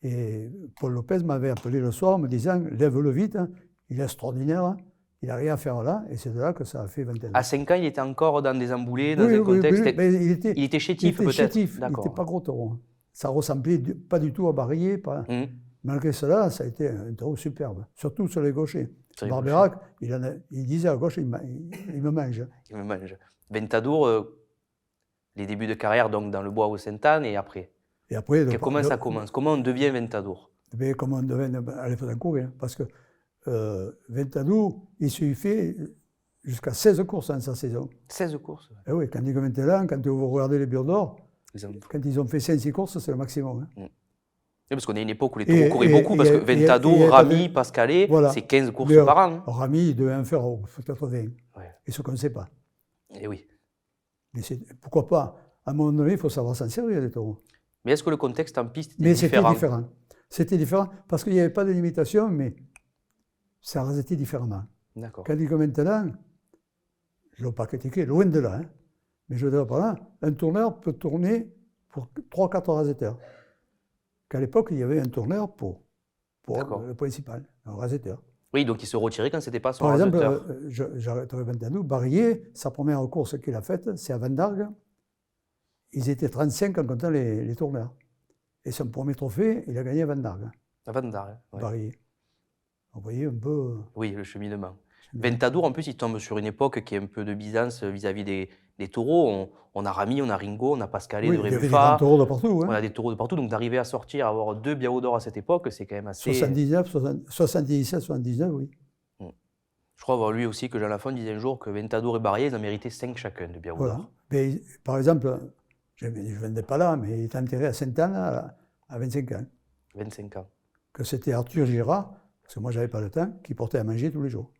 Et Paul Lopez m'avait appelé le soir en me disant « Lève-le vite, hein, il est extraordinaire, il n'a rien à faire là. » Et c'est de là que ça a fait Ventadou. À 5 ans, il était encore dans des emboulés, dans un contexte... Il était chétif, peut-être. Chétif, il n'était pas gros taureau. Ça ressemblait pas du tout à Barrier. Malgré cela, ça a été un taureau superbe, surtout sur les gauchers. Barbeyrac, il disait à gauche, il me mange. Il me mange. Ventadour, les débuts de carrière donc dans le bois au Sainte-Anne et après. Et après, Comment ça commence? Comment on devient Ventadour? Comment on devient à l'époque, hein, parce que Ventadour, il s'est fait jusqu'à 16 courses en sa saison. 16 courses? Et oui, quand il commentait là, quand vous regardez les Bures d'Or, quand ils ont fait 5-6 courses, c'est le maximum. Hein. Oui, parce qu'on est une époque où les taureaux couraient beaucoup, parce que Ventadour, Rami, Pascalet, voilà. c'est 15 courses par an. Hein. Rami, il devait en faire 80. Ouais. Et ce qu'on ne sait pas. Et oui. Mais pourquoi pas? À un moment donné, il faut savoir s'en servir, les taureaux. Mais est-ce que le contexte en piste était Mais différent? c'était différent. C'était différent parce qu'il n'y avait pas de limitation, mais ça restait différemment. D'accord. Quand il commentait là, je ne l'ai pas critiqué, loin de là, hein, mais je veux dire par là, un tourneur peut tourner pour 3-4 rasetteurs. Qu'à l'époque, il y avait un tourneur pour le principal, un rasetteur. Oui, donc il se retirait quand ce n'était pas son Par rasetteur. exemple, j'arrêterai Ventadour, Barrier, sa première course qu'il a faite, c'est à Vendargue. Ils étaient 35 en comptant les tourneurs. Et son premier trophée, il a gagné à Vendargue. À Vendargue, ouais. Barrier. Vous voyez un peu... Oui, le cheminement. Ventadour, en plus, il tombe sur une époque qui est un peu de Byzance vis-à-vis des taureaux. On a Rami, on a Ringo, on a Pascalet de Rébuffat. Il y avait des taureaux de partout. Hein. On a des taureaux de partout. Donc d'arriver à sortir, à avoir 2 Biao d'or à cette époque, c'est quand même assez... 77, 79, oui. Je crois avoir lu aussi que Jean Lafont disait un jour que Ventadour et Barrier, ils en méritaient 5 chacun de Biao voilà. d'or. Mais, par exemple, je ne venais pas là, mais il est enterré à Sainte-Anne à 25 ans. 25 ans. Que c'était Arthur Girard, parce que moi, je n'avais pas le temps, qui portait à manger tous les jours.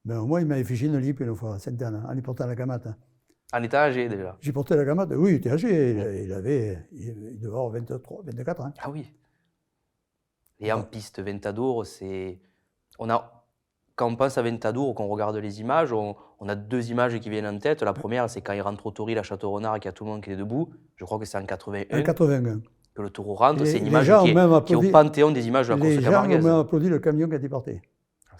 Mais au moins, il m'avait fiché une lippe une fois à Sainte-Anne, en y portant la gamate. En état âgé déjà? J'y portais la gamate, oui, il était âgé, il devait avoir 23, 24 ans. Ah oui. Et en piste, Ventadour, c'est... Quand on pense à Ventadour, qu'on regarde les images, on a 2 images qui viennent en tête. La première, c'est quand il rentre au Toril à Château-Renard et qu'il y a tout le monde qui est debout. Je crois que c'est en 81. En 81. Que le taureau rentre. C'est une Les image gens qui est au panthéon des images de la course camarguaise. Les gens ont même applaudi le camion quand il partait.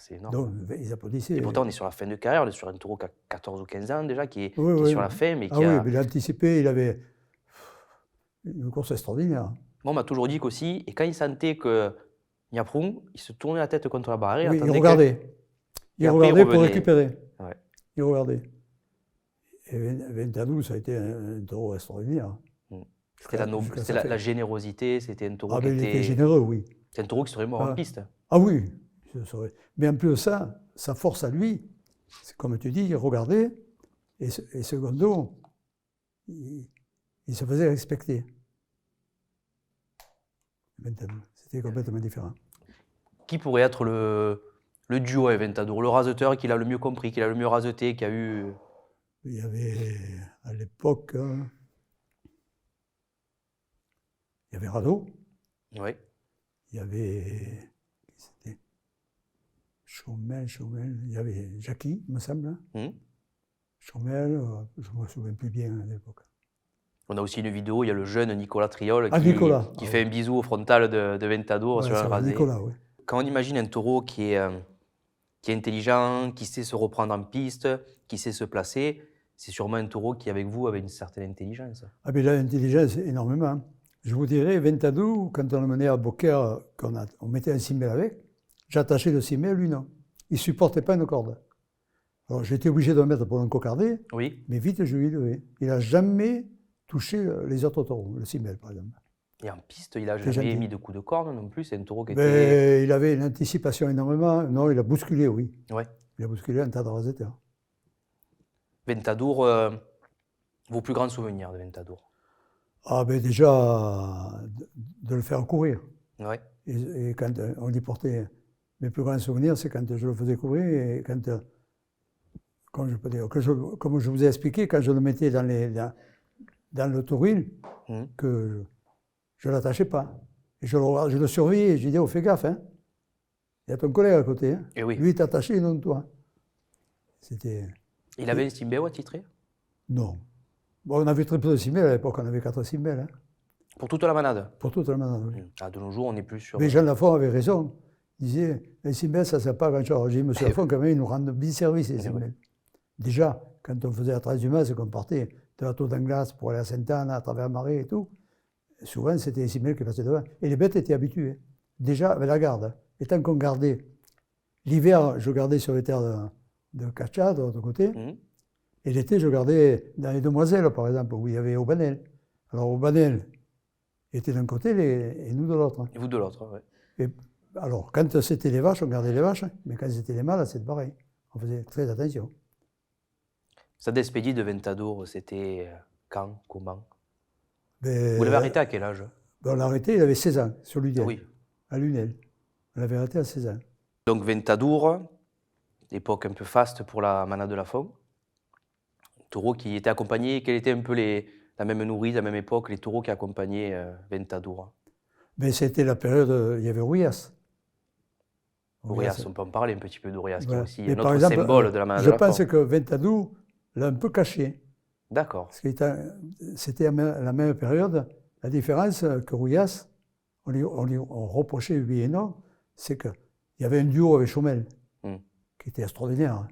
C'est énorme. Donc, ils applaudissaient. Et pourtant, on est sur la fin de carrière. On est sur un taureau qui a 14 ou 15 ans déjà, qui est sur la fin. Mais oui, mais il a anticipé, il avait une course extraordinaire. Moi, on m'a toujours dit qu'aussi, et quand il sentait que Niaprou, il se tournait la tête contre la barrière. Oui, il regardait. Il regardait pour récupérer. Ouais. Il regardait. Et Ventadour, ça a été un taureau extraordinaire. C'était la générosité, c'était un taureau qui il était généreux, oui. C'est un taureau qui serait mort en piste. Ah oui, mais en plus de ça, sa force à lui, c'est comme tu dis, il regardait, et secondo, il se faisait respecter. C'était complètement différent. Qui pourrait être le duo avec Ventadour, le raseteur qui l'a le mieux compris, qui l'a le mieux raseté, qui a eu... Il y avait, à l'époque, il y avait Rado. Oui. Il y avait... C'était Chaumel. Il y avait Jackie, il me semble. Chaumel, je ne me souviens plus bien à l'époque. On a aussi une vidéo, il y a le jeune Nicolas Triol qui fait un bisou au frontal de Ventadour sur un rasé. Nicolas, oui. Quand on imagine un taureau qui est intelligent, qui sait se reprendre en piste, qui sait se placer, c'est sûrement un taureau qui, avec vous, avait une certaine intelligence. Ah ben l'intelligence, énormément. Je vous dirais, Ventadour, quand on le menait à Beaucaire, on mettait un cimel avec, j'attachais le cimel, lui non. Il ne supportait pas une corde. Alors j'étais obligé de le mettre pour un cocarder, oui. Mais vite je lui levais. Il n'a jamais touché les autres taureaux, le cimel par exemple. Et en piste, il n'a jamais mis de coup de corne non plus, c'est un taureau qui était... Mais il avait une anticipation énormément. Non, il a bousculé, oui. Ouais. Il a bousculé un tas de rasetteurs. Ventadour, vos plus grands souvenirs de Ventadour? Ah ben déjà, de le faire courir. Ouais. Et quand on y portait... Mes plus grands souvenirs, c'est quand je le faisais courir et quand... Comme je vous ai expliqué, quand je le mettais dans le Toril, que je ne l'attachais pas. Et je le surveillais, je lui disais, oh, fais gaffe, hein. Il y a ton collègue à côté. Hein. Et oui. Lui, il est attaché, non toi. Il avait un Simbéo attitré? Non. Bon, on avait très peu de Simbel à l'époque, on avait 4 Simbel. Hein. Pour toute la manade? Pour toute la manade, oui. Ah, de nos jours, on n'est plus sur... Mais Jean Lafont avait raison. Il disait, les Simbel, ça ne sert pas à grand-chose. J'ai dit, monsieur Lafont, quand même, ils nous rendent bien service, les Simbel. Déjà, quand on faisait la transhumance et qu'on partait de la Tour d'Anglas pour aller à Sainte-Anne, à travers Marais et tout, souvent, c'était les Simbel qui passaient devant. Et les bêtes étaient habituées. Déjà, avec la garde. Et tant qu'on gardait l'hiver, je gardais sur les terres de Cacha, de l'autre côté. Et l'été, je gardais dans les Demoiselles, par exemple, où il y avait Aubanel. Alors, Aubanel était d'un côté et nous de l'autre. Et vous de l'autre, oui. Alors, quand c'était les vaches, on gardait les vaches, mais quand c'était les mâles, c'était pareil. On faisait très attention. Cette expédie de Ventadour, c'était quand, comment? Ben, Vous l'avez arrêté à quel âge? On l'a arrêté, il avait 16 ans, sur Lunel. Oui. À Lunel. On l'avait arrêté à 16 ans. Donc Ventadour, époque un peu faste pour la manade de la faune. Taureau qui était accompagné, quelle était un peu la même nourrice, la même époque, les taureaux qui accompagnaient Ventadour? Mais c'était la période, il y avait Rouillas. Rouillas, on peut en parler un petit peu d'Ourias, qui est aussi mais un par autre exemple, symbole de la manade de je la faune. pense que Ventadour l'a un peu caché. D'accord. Parce que c'était à la même période. La différence que Rouillas, on reprochait oui et non, c'est qu'il y avait un duo avec Chaumel, qui était extraordinaire.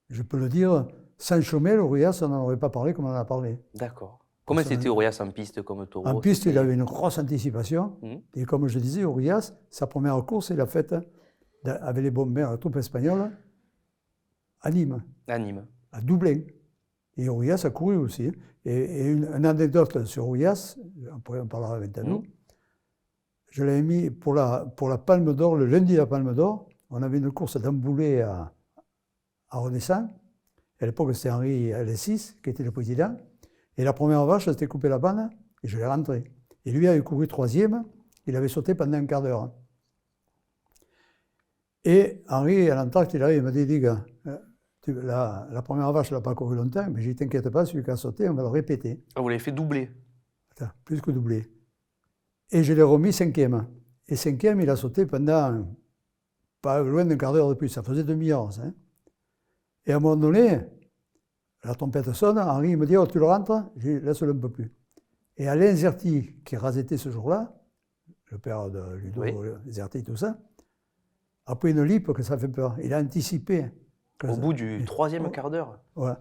Je peux le dire, sans Chaumel, Rouillas, on n'en aurait pas parlé comme on en a parlé. D'accord. Comment c'était Rouillas en piste comme taureau? En piste, il avait une grosse anticipation. Et comme je disais, Rouillas, sa première course, il l'a faite avec les bombers, la troupe espagnole, à Nîmes. À Nîmes. À Dublin. Et Rouillas a couru aussi. Et une anecdote sur Rouillas, après on parlera avec Ventadour, je l'avais mis pour la Palme d'Or, le lundi de la Palme d'Or, on avait une course d'emboulé à Renaissance. À l'époque, c'était Henri Alessis qui était le président. Et la première vache, c'était coupé la banne, et je l'ai rentré. Et lui avait couru troisième, il avait sauté pendant un quart d'heure. Et Henri, à l'entracte, il arrive, il m'a dit, gars, la première vache, elle n'a pas couru longtemps, mais je dis, t'inquiète pas, celui qui a sauté, on va le répéter. Ah, vous l'avez fait doubler? Attends, plus que doubler. Et je l'ai remis cinquième. Et cinquième, il a sauté pendant pas loin d'un quart d'heure de plus, ça faisait demi-heure. Hein. Et à un moment donné, la trompette sonne, Henri me dit, oh, tu le rentres? Je dis, laisse-le un peu plus. Et Alain Zerti, qui rasetait ce jour-là, le père de Ludo Zerti, tout ça, a pris une lippe que ça fait peur. Il a anticipé. Au bout du troisième quart d'heure? Ouais.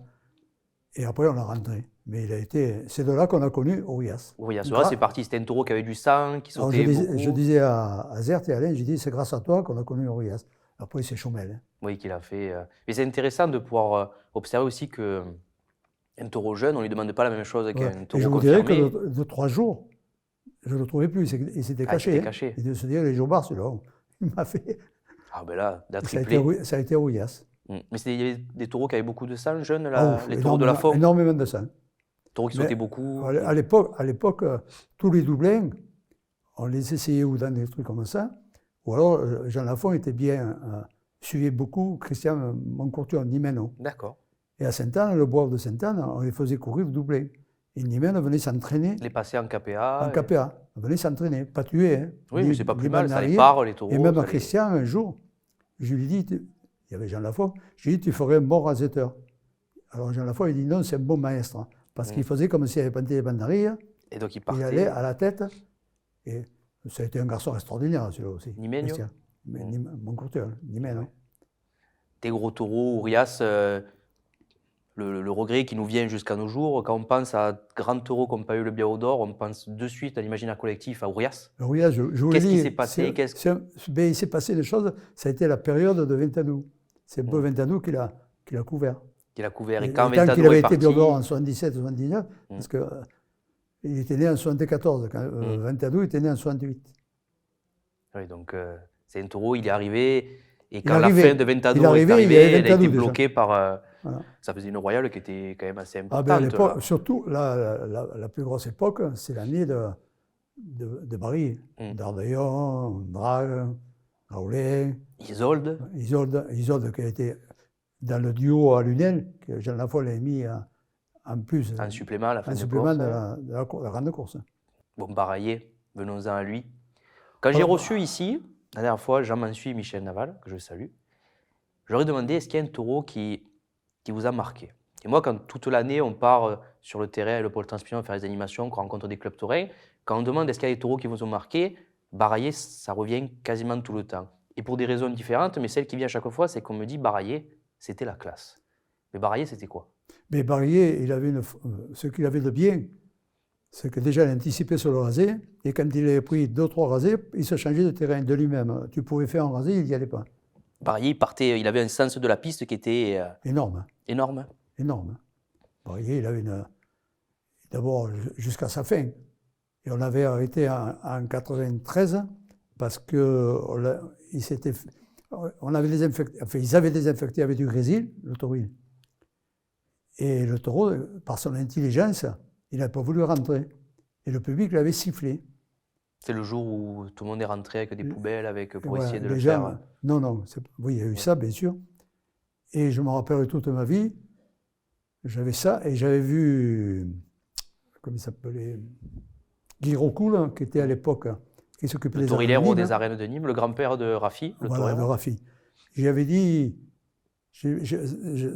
Et après, on l'a rentré. Mais c'est de là qu'on a connu Rouillas. Rouillas, c'est parti, c'était un taureau qui avait du sang, qui sautait beaucoup. Je disais à Zert et à Alain, j'ai dit, c'est grâce à toi qu'on a connu Rouillas. Après, c'est Chaumel. Hein. Oui, qu'il a fait. Mais c'est intéressant de pouvoir observer aussi qu'un taureau jeune, on ne lui demande pas la même chose qu'un taureau confirmé. Et je vous dirais que de 3 jours, je ne le trouvais plus. Il s'était caché. Caché. Et de se dire, les jours bars, celui-là, il m'a fait. Ah ben là, d'attriplé. Ça a été Rouillas. Mais il y avait des taureaux qui avaient beaucoup de sang, jeunes, les taureaux de la faune. Énormément de sang. Taureaux qui sautaient beaucoup. À l'époque, tous les doublins, on les essayait ou dans des trucs comme ça, ou alors Jean Lafont était bien, suivait beaucoup Christian Moncourture, Nimeno. D'accord. Et à Sainte-Anne, le bois de Sainte-Anne, on les faisait courir doublés. Et Nimeno venait s'entraîner. Les passer en KPA. En KPA. On venait s'entraîner, pas tuer. Hein. Oui, mais c'est pas plus mal, ça les part, les taureaux. Et même à Christian, un jour, je lui dis, il y avait Jean Lafont, je lui dis, tu ferais un bon rasetteur. Alors Jean Lafont, il dit non, c'est un bon maître. Parce qu'il faisait comme s'il avait planté les bandes d'arrière. Et donc il partait. Il allait à la tête. Et ça a été un garçon extraordinaire, celui-là aussi. Nimenio. Mon courteur, Nimeno. Des gros taureaux, Rouillas, le regret qui nous vient jusqu'à nos jours, quand on pense à grands taureaux comme pas eu le Biao d'Or, on pense de suite à l'imaginaire collectif, à Rouillas. Rouillas, qu'est-ce qui s'est passé? Il s'est passé des choses, ça a été la période de Ventadour. C'est Beau Ventadour qui l'a couvert. Qu'il a couvert. Et quand il avait été Biao d'Or en 77, 79, parce qu'il était né en 74, quand Ventadour était né en 68. Oui, donc c'est un taureau, il est arrivé, et quand la fin de Ventadour est arrivée, elle a été bloquée par... Voilà. Ça faisait une royale qui était quand même assez importante. Surtout, la plus grosse époque, c'est l'année de Paris. D'Ardaillon, Drague, Raoulin. Isolde qui a été dans le duo à Lunel, que Jean Lafont l'avait mis en plus. En supplément à la fin de la grande course. Bon, Baraillé, venons-en à lui. Quand j'ai reçu ici, la dernière fois, Jean Mansuy et Michel Naval, que je salue, je leur ai demandé est-ce qu'il y a un taureau qui vous a marqué. Et moi, quand toute l'année, on part sur le terrain avec le pôle Transpion faire des animations, qu'on rencontre des clubs taurins, quand on demande est-ce qu'il y a des taureaux qui vous ont marqué, Baraillé, ça revient quasiment tout le temps. Et pour des raisons différentes, mais celle qui vient à chaque fois, c'est qu'on me dit Baraillé, c'était la classe. Mais Baraillé, c'était quoi? Mais Baraillé, ce qu'il avait de bien, c'est que déjà, il anticipait sur le rasé, et quand il avait pris 2 ou 3 rasés, il se changeait de terrain de lui-même. Tu pouvais faire un rasé, il n'y allait pas. Barrier, il avait un sens de la piste qui était Énorme, énorme. énorme. Barrier, il avait d'abord jusqu'à sa fin. Et on avait arrêté en 93 parce que on avait désinfecté, enfin, ils avaient désinfecté avec du grésil, le taureau. Et le taureau, par son intelligence, il n'a pas voulu rentrer. Et le public l'avait sifflé. C'est le jour où tout le monde est rentré avec des poubelles pour Voilà, essayer de le les faire. gens, non, oui, il y a eu ça, bien sûr. Et je me rappelle toute ma vie, j'avais ça, et j'avais vu, comment il s'appelait, Guy Rocoul, qui était à l'époque, qui s'occupait Le des arènes de Torillero Nîmes. des arènes de Nîmes, le grand-père de Rafi, le Voilà, de torero. Rafi. J'y avais dit,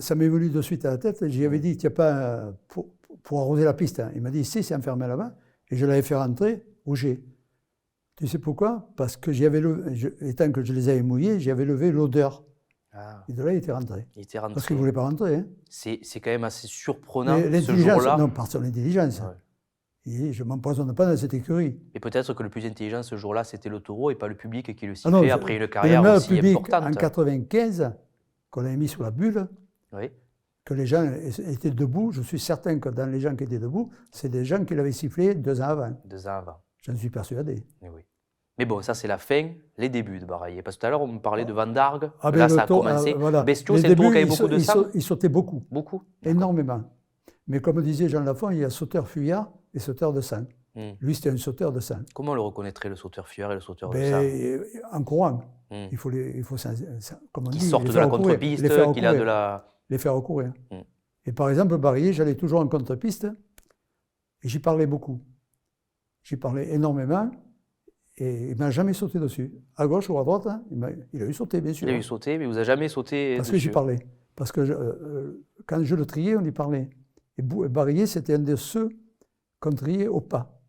ça m'est venu de suite à la tête, j'y avais dit, tiens pas, pour arroser la piste. Hein. Il m'a dit, si, c'est enfermé là-bas. Et je l'avais fait rentrer au G. Tu sais pourquoi? Parce que étant que je les avais mouillés, j'y avais levé l'odeur. Ah, Et de là, il était rentré. il était rentré. Parce qu'il ne voulait pas rentrer. Hein. C'est quand même assez surprenant ce L'intelligence, jour-là. non, par son intelligence. Ouais. Et je ne m'empoisonne pas dans cette écurie. Et peut-être que le plus intelligent ce jour-là, c'était le taureau et pas le public qui le Ah non, sifflait après une carrière même aussi le public, importante. en 95, qu'on avait mis sur la bulle, Oui. que les gens étaient debout, je suis certain que dans les gens qui étaient debout, c'est des gens qui l'avaient sifflé 2 ans avant. 2 ans avant. J'en suis persuadé. Mais oui. Mais bon, ça c'est la fin, les débuts de Baraillé. Parce que tout à l'heure, on me parlait de Van Dargue. Ah ben, Là, ça a commencé. voilà. Bestio, Les c'est le taureau qui débuts, avait beaucoup de sang. il sautait beaucoup, Beaucoup. énormément. Mais comme disait Jean Lafont, il y a sauteur fuyard et sauteur de sang. Lui, c'était un sauteur de sang. Comment on le reconnaîtrait, le sauteur fuyard et le sauteur de sang? En courant. Il faut, comme on dit, sortent de la contre-piste, qu'il a de la... Les faire recourir. Et par exemple, Baraillé, j'allais toujours en contre-piste et j'y parlais beaucoup. J'y parlais énormément et il ne m'a jamais sauté dessus. À gauche ou à droite, hein, il a eu sauté, bien sûr. Il a eu sauté, mais il vous a jamais sauté Parce dessus. que j'y parlais. Parce que quand je le triais, on y parlait. Et Baraillé, c'était un de ceux qu'on triait au pas.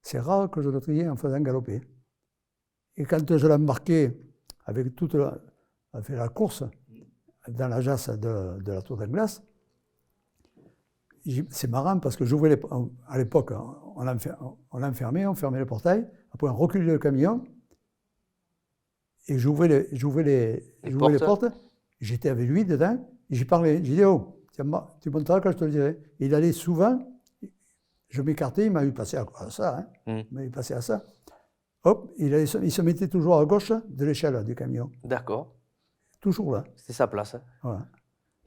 C'est rare que je le triais en faisant galoper. Et quand je l'embarquais avec la course dans la jasse de la tour d'Anglas, c'est marrant parce que à l'époque, on l'enfermait, on fermait le portail, après on reculait le camion, et j'ouvrais les portes, j'étais avec lui dedans, et j'y parlais. J'ai dit, oh, tu monteras quand je te le dirai. Et il allait souvent, je m'écartais, il m'a eu passé à ça, hein. Il m'a eu passé à ça. Hop, il se mettait toujours à gauche de l'échelle du camion. D'accord. Toujours là. C'est sa place. Voilà.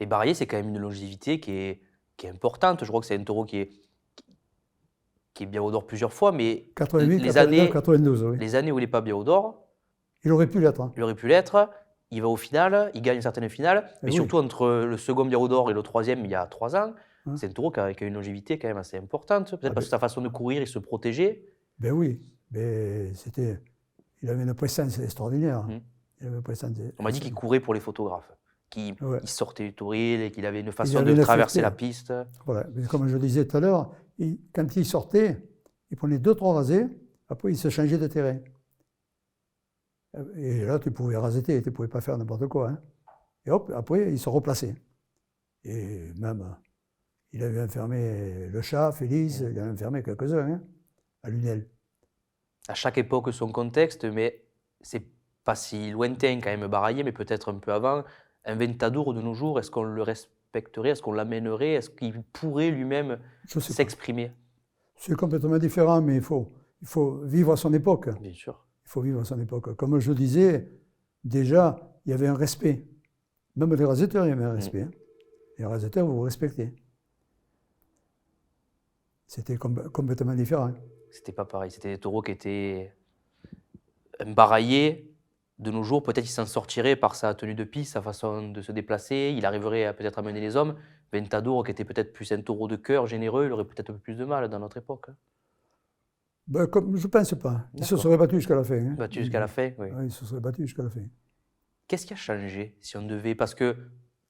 Et Baraillé, c'est quand même une longévité qui est importante. Je crois que c'est un taureau qui est bien au d'or plusieurs fois, mais 88, 89, 92, oui. Les années où il n'est pas bien au d'or, il aurait pu l'être. Hein. Il aurait pu l'être. Il va au final, il gagne une certaine finale, mais surtout entre le second bien au d'or et le troisième, il y a 3 ans, c'est un taureau qui a une longévité quand même assez importante. Peut-être parce que sa façon de courir, il se protégeait. Ben oui, mais il avait une présence extraordinaire. On m'a dit qu'il courait pour les photographes, qu'il sortait du touril et qu'il avait une façon de traverser la piste. Voilà, mais comme je le disais tout à l'heure, quand il sortait, il prenait 2-3 rasés, après il se changeait de terrain. Et là, tu pouvais raseter, tu ne pouvais pas faire n'importe quoi. Hein. Et hop, après, il se replaçait. Et même, il avait enfermé le chat, Félix, il avait enfermé quelques-uns, hein, à Lunel. À chaque époque, son contexte, mais c'est pas si lointain quand même, Baraillé, mais peut-être un peu avant. Un Ventadour de nos jours, est-ce qu'on le respecterait, est-ce qu'on l'amènerait, est-ce qu'il pourrait lui-même s'exprimer? C'est complètement différent, mais il faut vivre à son époque. Bien sûr. Il faut vivre à son époque. Comme je le disais, déjà, il y avait un respect. Même les raseteurs, il y avait un respect. Hein. Les raseteurs, vous respectez. C'était complètement différent. C'était pas pareil. C'était des taureaux qui étaient un Baraillé. De nos jours, peut-être il s'en sortirait par sa tenue de piste, sa façon de se déplacer. Il arriverait à peut-être amener les hommes. Ventadour, qui était peut-être plus un taureau de cœur, généreux, il aurait peut-être un peu plus de mal dans notre époque. Ben, je ne pense pas. Il se serait battu jusqu'à la fin. Hein. Battu jusqu'à la fin, oui. Il se serait battu jusqu'à la fin. Qu'est-ce qui a changé, si on devait... Parce que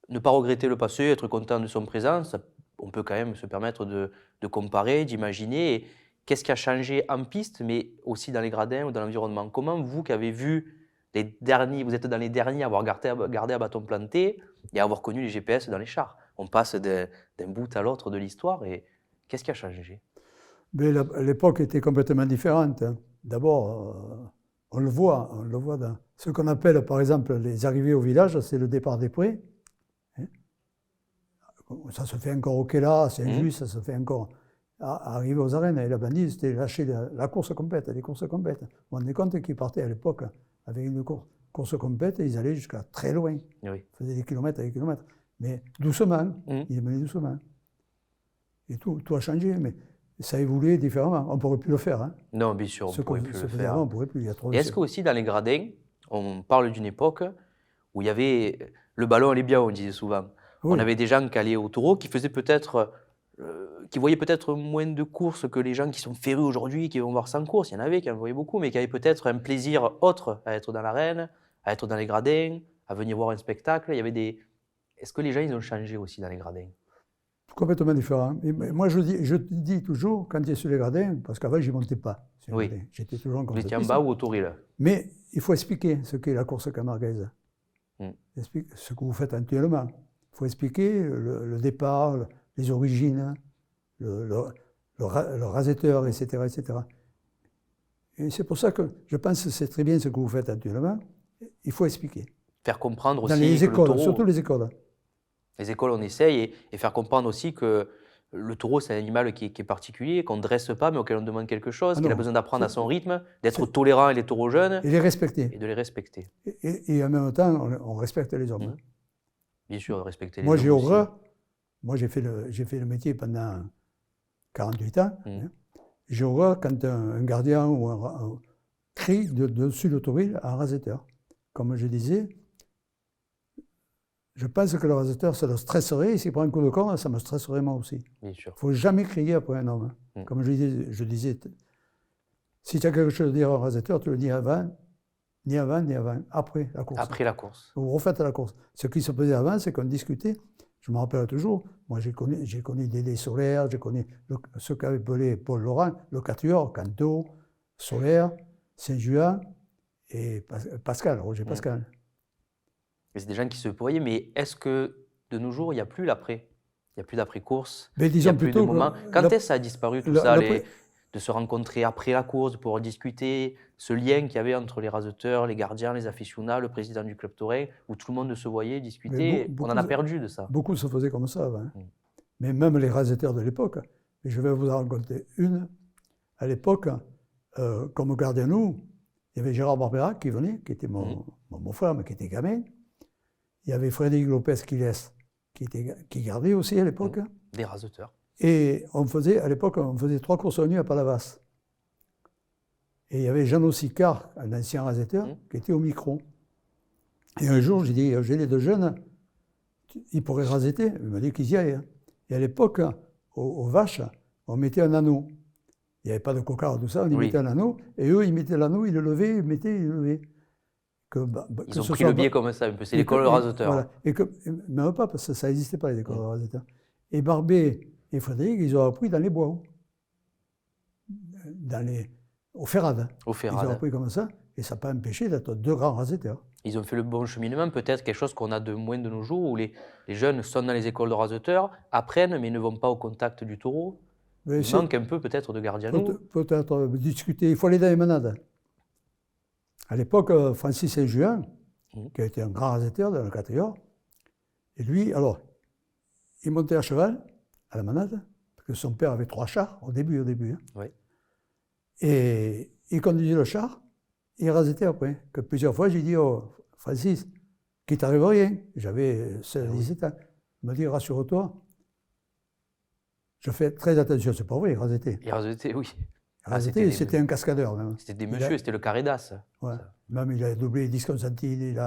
ne pas regretter le passé, être content de son présent, on peut quand même se permettre de comparer, d'imaginer. Qu'est-ce qui a changé en piste, mais aussi dans les gradins ou dans l'environnement? Comment vous qui avez vu les derniers, vous êtes dans les derniers à avoir gardé à bâton planté et à avoir connu les GPS dans les chars? On passe d'un bout à l'autre de l'histoire et qu'est-ce qui a changé? Mais l'époque était complètement différente. Hein. D'abord, on le voit dans ce qu'on appelle, par exemple, les arrivées au village, c'est le départ des prés. Hein. Ça se fait encore au Kéla, c'est injuste, ça se fait encore arriver aux arènes. Et la bandit, c'était lâcher la course complète, les courses complètes. On se rendait compte qu'ils partaient à l'époque avec une course complète et ils allaient jusqu'à très loin. Oui. Ils faisaient des kilomètres et des kilomètres. Mais doucement, ils menaient doucement. Et tout a changé, mais ça a évolué différemment. On ne pourrait plus le faire. Hein. Non, bien sûr, on ne pourrait plus le faire. Avant, on ne pourrait plus, il y a trop de... Et est-ce qu'aussi dans les gradins, on parle d'une époque où il y avait le ballon allait bien, on disait souvent. Oui. On avait des gens qui allaient au taureau, qui faisaient peut-être, qui voyaient peut-être moins de courses que les gens qui sont férus aujourd'hui, qui vont voir 100 courses. Il y en avait qui en voyaient beaucoup, mais qui avaient peut-être un plaisir autre à être dans l'arène, à être dans les gradins, à venir voir un spectacle. Il y avait des... Est-ce que les gens ils ont changé aussi dans les gradins? Complètement différent. Et moi, je dis toujours, quand tu es sur les gradins, parce qu'avant, je n'y montais pas. Oui. J'étais toujours en Vous étiez en bas ou au Tauril? Mais il faut expliquer ce qu'est la course camarguaise. Ce que vous faites actuellement. Il faut expliquer le départ, les origines, le rasetteur, etc., etc. Et c'est pour ça que je pense que c'est très bien ce que vous faites actuellement. Il faut expliquer. Faire comprendre aussi dans les que écoles, le taureau, surtout les écoles. Les écoles, on essaye et faire comprendre aussi que le taureau, c'est un animal qui est particulier, qu'on ne dresse pas, mais auquel on demande quelque chose, qu'il a besoin d'apprendre à son rythme, d'être tolérant avec les taureaux jeunes. Et les respecter. Et de les respecter. Et en même temps, on respecte les hommes. Bien sûr, respecter les Moi, hommes. Moi, j'ai fait le métier pendant 48 ans. J'ai horreur quand un gardien ou un crie dessus le tauril à un rasetteur. Comme je disais, je pense que le rasetteur, ça le stresserait. Et s'il prend un coup de corne, ça me stresserait moi aussi. Bien sûr. Il ne faut jamais crier après un homme. Comme je disais, si tu as quelque chose à dire au rasetteur, tu le dis avant, ni avant, ni avant, après la course. Après la course. Vous refaites la course. Ce qui se faisait avant, c'est qu'on discutait. Je me rappelle toujours, moi j'ai connu Dédé Solaire, j'ai connu ce qu'avait appelé Paul Laurent, le quatuor, Canto, Solaire, Saint-Juan et Pascal, Roger Pascal. Et c'est des gens qui se voyaient, mais est-ce que de nos jours, il n'y a plus l'après? Il n'y a plus d'après-course? Mais disons plutôt. Quand est-ce que ça a disparu tout ça, de se rencontrer après la course, de pouvoir discuter, ce lien qu'il y avait entre les raseteurs, les gardiens, les aficionados, le président du club taurin, où tout le monde se voyait, discutait, on en a perdu de ça. Beaucoup se faisaient comme ça avant. Mais même les raseteurs de l'époque, et je vais vous en raconter une, à l'époque, comme gardien nous, il y avait Gérard Barbera qui venait, qui était mon frère, mais qui était gamin. Il y avait Frédéric Lopez-Quiles qui gardait aussi à l'époque. Des raseteurs. Et à l'époque, on faisait 3 courses à la nuit à Palavas. Et il y avait Jeannot Sicard, un ancien rasetteur, qui était au micro. Et un jour, j'ai dit, j'ai les 2 jeunes, ils pourraient raseter. Il m'a dit qu'ils y aillent. Et à l'époque, aux vaches, on mettait un anneau. Il n'y avait pas de cocard, tout ça, on y mettait un anneau. Et eux, ils mettaient l'anneau, ils le levaient, ils mettaient, ils le levaient. Ils ont pris le biais comme ça, un peu. C'est l'école de raseteurs. Voilà. Même pas, parce que ça n'existait pas, les écoles de raseteurs. Et Barbet et Frédéric, ils ont appris dans les bois, au Ferrade. Ils ont appris comme ça, et ça n'a pas empêché d'être 2 grands raseteurs. Ils ont fait le bon cheminement, peut-être quelque chose qu'on a de moins de nos jours, où les jeunes sont dans les écoles de raseteurs, apprennent, mais ne vont pas au contact du taureau. Il manque un peu peut-être de gardianou. Peut-être discuter, il faut aller dans les manades. À l'époque, Francis Saint-Juan, qui a été un grand rasetteur de la quatrième, et lui, alors, il montait à cheval, à la manade, parce que son père avait 3 chars au début. Oui. Et il conduisait le char, il rasetait après. Que plusieurs fois, j'ai dit, oh, Francis, qu'il t'arrive rien. J'avais 16-17 ans. Il m'a dit, rassure-toi, je fais très attention, c'est pas vrai, il rasetait. Il rasetait, oui. C'était un cascadeur même. C'était des messieurs, c'était le carré d'as. Ouais. Même il a doublé les 10 Constantine,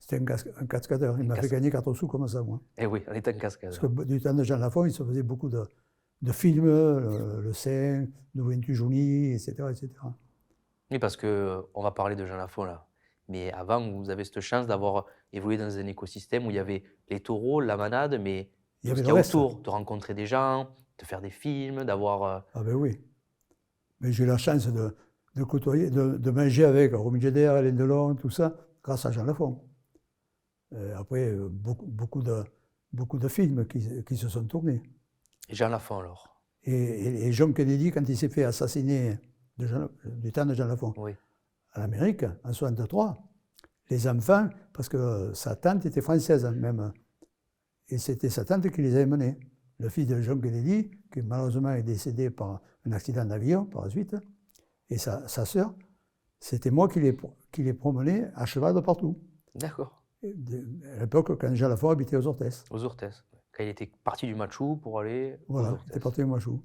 c'était un cascadeur. Il m'a fait gagner 4 sous comme ça, moi. Eh oui, on était un cascadeur. Parce que du temps de Jean Lafont, il se faisait beaucoup de films, le 5, Nous viens-tu Jouni, etc., etc. Oui, parce qu'on va parler de Jean Lafont là. Mais avant, vous avez cette chance d'avoir évolué dans un écosystème où il y avait les taureaux, la manade, mais il y avait ce qu'il y a autour, de rencontrer des gens, de faire des films, d'avoir... Ah ben oui. Mais j'ai eu la chance de côtoyer, de manger avec Romy Geder, Alain Delon, tout ça, grâce à Jean Lafont. Après, beaucoup de films qui se sont tournés. Et Jean Lafont alors? Et John Kennedy, quand il s'est fait assassiner du temps de Jean Lafont, en Amérique, en 63, les enfants, parce que sa tante était française même, et c'était sa tante qui les avait menés. Le fils de John Kennedy, qui malheureusement est décédé par un accident d'avion par la suite, et sa sœur, c'était moi qui les promenais à cheval de partout. D'accord. À l'époque, quand Jean Lafont habitait aux Orthès. Aux Orthès. Quand il était parti du Matchou pour aller Voilà, aux il était Orthès. parti avec Machou.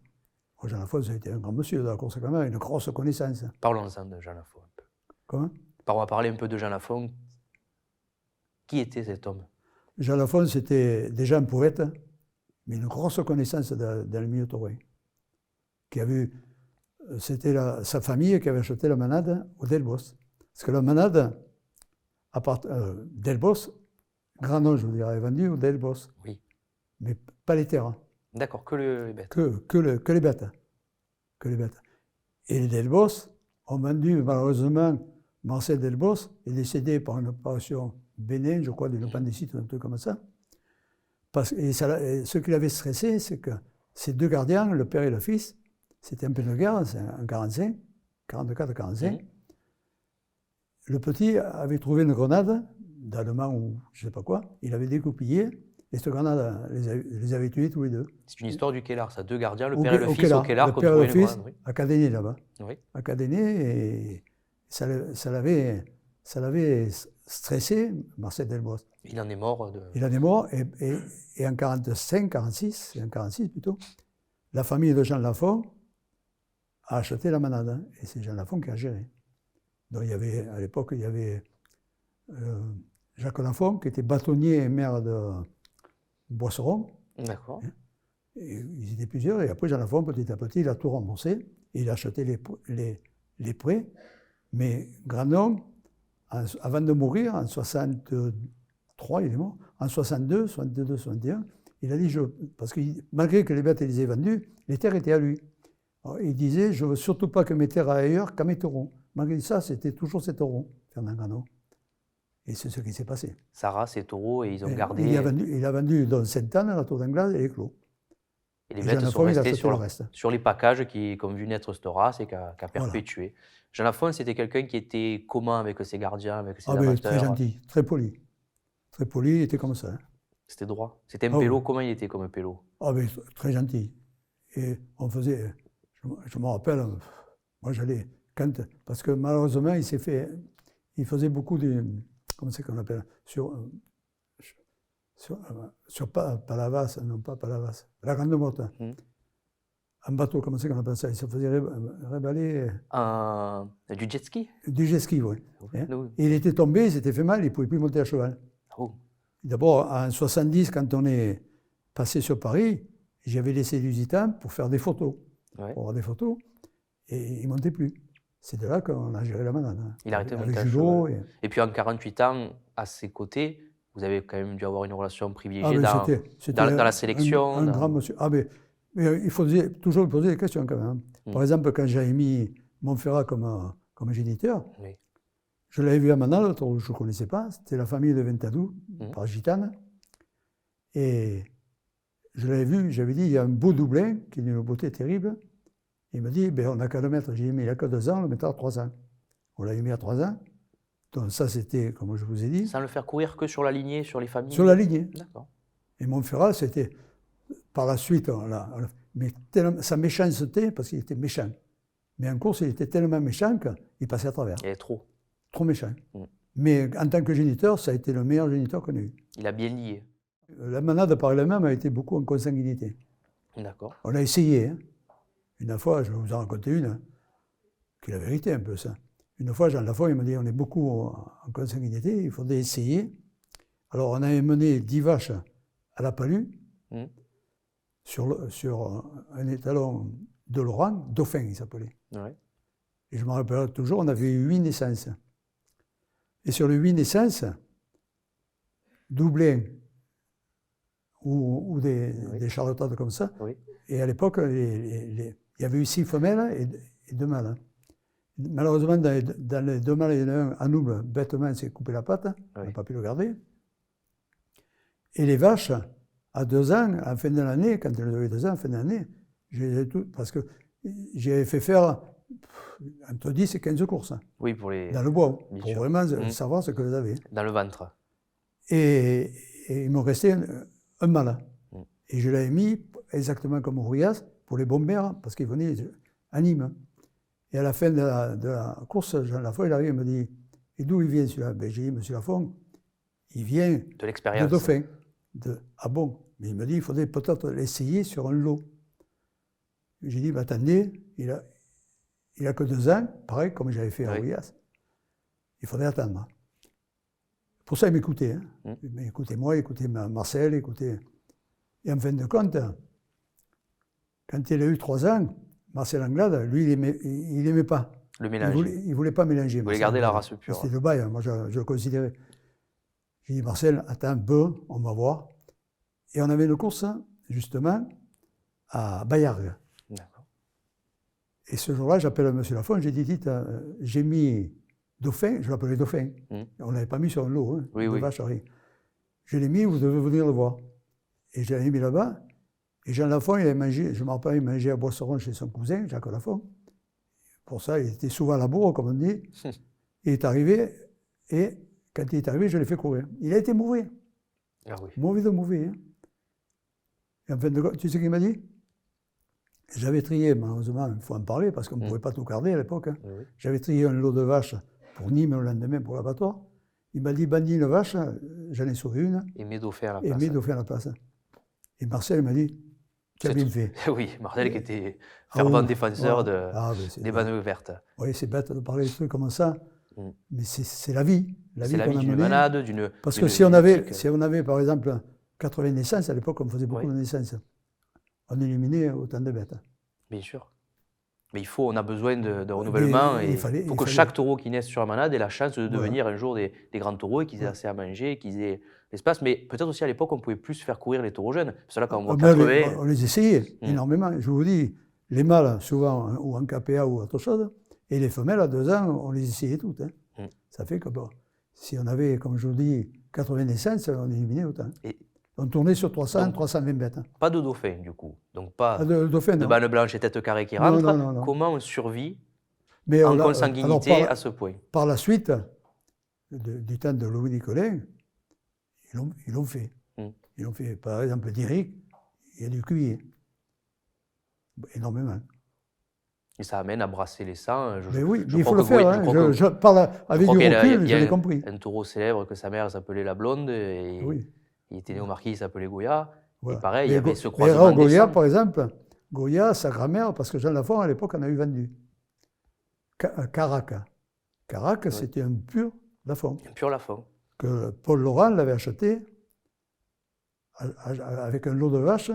Jean Lafont, ça a été un grand monsieur de la course à caméra, une grosse connaissance. Parlons-en de Jean Lafont un peu. Comment? On va parler un peu de Jean Lafont. Qui était cet homme? Jean Lafont, c'était déjà un poète, mais une grosse connaissance dans le milieu taurin. C'était sa famille qui avait acheté la manade au Delbos. Parce que la manade, Delbos, Granon, je vous dirais, est vendue au Delbos. Oui. Mais pas les terrains. D'accord, que les bêtes. Que les bêtes. Que les bêtes. Et les Delbos ont vendu, malheureusement, Marcel Delbos est décédé par une opération bénigne, je crois, d'une appendicite ou un truc comme ça. Et ce qui l'avait stressé, c'est que ces deux gardiens, le père et le fils, c'était un peu de guerre, c'est en 45, 44-45. Le petit avait trouvé une grenade, d'allemand ou je ne sais pas quoi, il avait découpillé, et cette grenade les avait tués tous les deux. C'est une histoire du Kellar, ça. Deux gardiens, le père et le fils au Kellar, le père et le fils, grenade, oui. à Cadéné là-bas. Oui. À Cadéné, et ça l'avait stressé, Marcel Delbos. Il en est mort. Il en est mort, et en 45, 46, en 46 plutôt, la famille de Jean Lafont a acheté la manade, hein, et c'est Jean Lafont qui a géré. Donc à l'époque, il y avait Jacques Lafont, qui était bâtonnier et maire de Boisseron. D'accord. Et ils étaient plusieurs, et après Jean Lafont, petit à petit, il a tout remboursé, et il a acheté les prêts. Mais Granon, avant de mourir, en 63, il est mort, en 62, 62, 61, il a dit, parce que malgré que les bêtes les aient vendues, les terres étaient à lui. Alors, il disait, je ne veux surtout pas que mes terres aillent ailleurs qu'à mes taureaux. Malgré ça, c'était toujours ses taureaux, Fernand Granon. Et c'est ce qui s'est passé. Sarah, ses taureaux, et ils ont gardé... Il a vendu dans Sainte-Anne, la Tour d'Anglaise et les Clos. Et les bêtes sont restées sur les packages qui ont vu naître cette race et qui a perpétué. Voilà. Jean Lafont, c'était quelqu'un qui était commun avec ses gardiens, avec ses amateurs. Très gentil, très poli. Très poli, il était comme ça. Hein. C'était droit. C'était un pélo. Comment il était comme un pélo? Très gentil. Et on faisait... Je me rappelle, moi j'allais... Parce que malheureusement, il faisait beaucoup de... Comment c'est qu'on appelle? Sur Palavas, non pas Palavas, la Grande Motte. Un bateau, comment c'est qu'on appelle ça? Il se faisait réballer. Du jet ski? Du jet ski, oui. Et il était tombé, il s'était fait mal, il ne pouvait plus monter à cheval. Oh. D'abord, en 70, quand on est passé sur Paris, j'avais laissé Lusitan pour faire des photos. Ouais. Pour avoir des photos, et il ne montait plus. C'est de là qu'on a géré la manade. Hein. Il a arrêté de monter à cheval. Et puis en 48 ans, à ses côtés, vous avez quand même dû avoir une relation privilégiée dans la sélection. Un grand monsieur. Mais il faisait toujours poser des questions quand même. Par exemple, quand j'avais mis Montferrat comme géniteur, oui. Je l'avais vu à Manal, je ne connaissais pas, c'était la famille de Ventadou, par gitane. Et je l'avais vu, j'avais dit, il y a un beau doublin, qui est d'une beauté terrible. Il m'a dit, on n'a qu'à le mettre. J'ai dit, mais il n'a que 2 ans, on le mettra à 3 ans. On l'a mis à 3 ans. Donc ça, c'était, comme je vous ai dit... Sans le faire courir que sur la lignée, sur les familles? Sur la lignée. D'accord. Et Montferrat, c'était, par la suite, mais sa méchanceté, parce qu'il était méchant. Mais en course, il était tellement méchant qu'il passait à travers. Il est trop. Trop méchant. Mais en tant que géniteur, ça a été le meilleur géniteur qu'on ait eu. Il a bien lié. La manade par elle-même a été beaucoup en consanguinité. D'accord. On a essayé. Hein. Une fois, je vais vous en raconter une, qui est la vérité un peu ça. Une fois, Jean Lafont, il m'a dit, on est beaucoup en consanguinité, il faudrait essayer. Alors, on avait mené 10 vaches à la palue, sur un étalon de Laurent, Dauphin, il s'appelait. Ouais. Et je me rappelle toujours, on avait eu 8 naissances. Et sur les 8 naissances, doublins ou des charlottades comme ça. Oui. Et à l'époque, il y avait eu 6 femelles et 2 mâles. Malheureusement, dans les 2 mâles, il y en a un double, bêtement, il s'est coupé la patte, on n'a pas pu le garder. Et les vaches, à 2 ans, à la fin de l'année, quand elles avaient 2 ans, à la fin de l'année, parce que j'avais fait faire entre 10 et 15 courses Oui, pour les... dans le bois, Bien pour sûr. vraiment savoir ce que vous avez. Dans le ventre. Et il me restait un mâle. Mm. Et je l'avais mis exactement comme Rouillas pour les bombères, parce qu'il venait à Nîmes. Et à la fin de la course, Jean Lafont, il arrive et me dit, et d'où il vient celui-là? Ben, j'ai dit, monsieur Lafont, il vient De l'expérience. de Dauphin. Ah bon? Mais il me dit, il faudrait peut-être l'essayer sur un lot. J'ai dit, bah, attendez, il a que 2 ans, pareil, comme j'avais fait à Oui. Rouillas. Il faudrait attendre. Pour ça, il m'écoutait. Hein. Il écoutait moi, il écoutait Marcel, il écoutait... Et en fin de compte, quand il a eu 3 ans, Marcel Anglade, lui, il n'aimait pas. Le mélange. Il voulait pas mélanger. Il voulait garder la race pure. C'était le bail, moi je le considérais. J'ai dit, Marcel, attends un peu, on va voir. Et on avait une course, justement, à Baillargues. D'accord. Et ce jour-là, j'appelle M. Lafont, j'ai dit, dites, j'ai mis Dauphin, je l'appelais Dauphin. On ne l'avait pas mis sur un lot, hein, Oui, de oui. vache à riz. Je l'ai mis, vous devez venir le voir. Et je l'ai mis là-bas. Et Jean Lafont, il avait mangé, je me rappelle, il mangeait à Boisseron chez son cousin, Jacques Lafont. Pour ça, il était souvent à la bourre, comme on dit. Il est arrivé, et quand il est arrivé, je l'ai fait courir. Il a été mauvais. Ah oui. Mauvais de mauvais. Hein. Et en fin de compte, tu sais ce qu'il m'a dit? J'avais trié, malheureusement, il faut en parler, parce qu'on ne pouvait pas tout garder à l'époque. Hein. Oui. J'avais trié un lot de vaches pour Nîmes le lendemain pour l'abattoir. Il m'a dit, bandit une vache, j'en ai sauvé une. Et met Dauphin à la Et place. mets Dauphin à la place. Et Marcel m'a dit, tu as bien fait. Oui, Marcel qui était fervent défenseur des bannières vertes. Oui, c'est bête de parler de trucs comme ça, mais c'est la vie. C'est la vie d'une manade, d'une... Parce que si on avait, par exemple, 80 naissances, à l'époque, on faisait beaucoup de naissances, on éliminait autant de bêtes. Bien sûr. Mais on a besoin de renouvellement. Il faut que chaque taureau qui naisse sur la manade ait la chance de devenir un jour des grands taureaux et qu'ils aient assez à manger, qu'ils aient l'espace. Mais peut-être aussi à l'époque, on pouvait plus faire courir les taureaux jeunes. Parce que là, quand on voit 80... On les essayait énormément. Je vous dis, les mâles, souvent, ou en KPA ou autre chose, et les femelles, à 2 ans, on les essayait toutes. Hein. Ça fait que, bon, si on avait, comme je vous dis, 80 naissances, on éliminait autant. On tournait sur 300, 320 bêtes. Pas de dauphin, du coup. Donc pas de banne blanche et tête carrée qui rentre. Non. Comment on survit mais en consanguinité à ce point? Par la suite, du temps de Louis Nicolin, ils l'ont fait. Ils l'ont fait. Par exemple, d'Éric, il y a du cuvier. Énormément. Et ça amène à brasser les sangs. Mais oui, mais il faut le faire. Hein. Je parle avec du recul, je l'ai compris. Un taureau célèbre que sa mère s'appelait la Blonde. Et il était né au Marquis, il s'appelait Goya. Voilà. Et pareil, il y avait ce croisement des Goya, sangs. par exemple, Goya, sa grand-mère, parce que Jean Lafont, à l'époque, en a eu vendu. Carac. Carac, c'était un pur Lafont. Un pur Lafont. Que Paul Laurent l'avait acheté avec un lot de vaches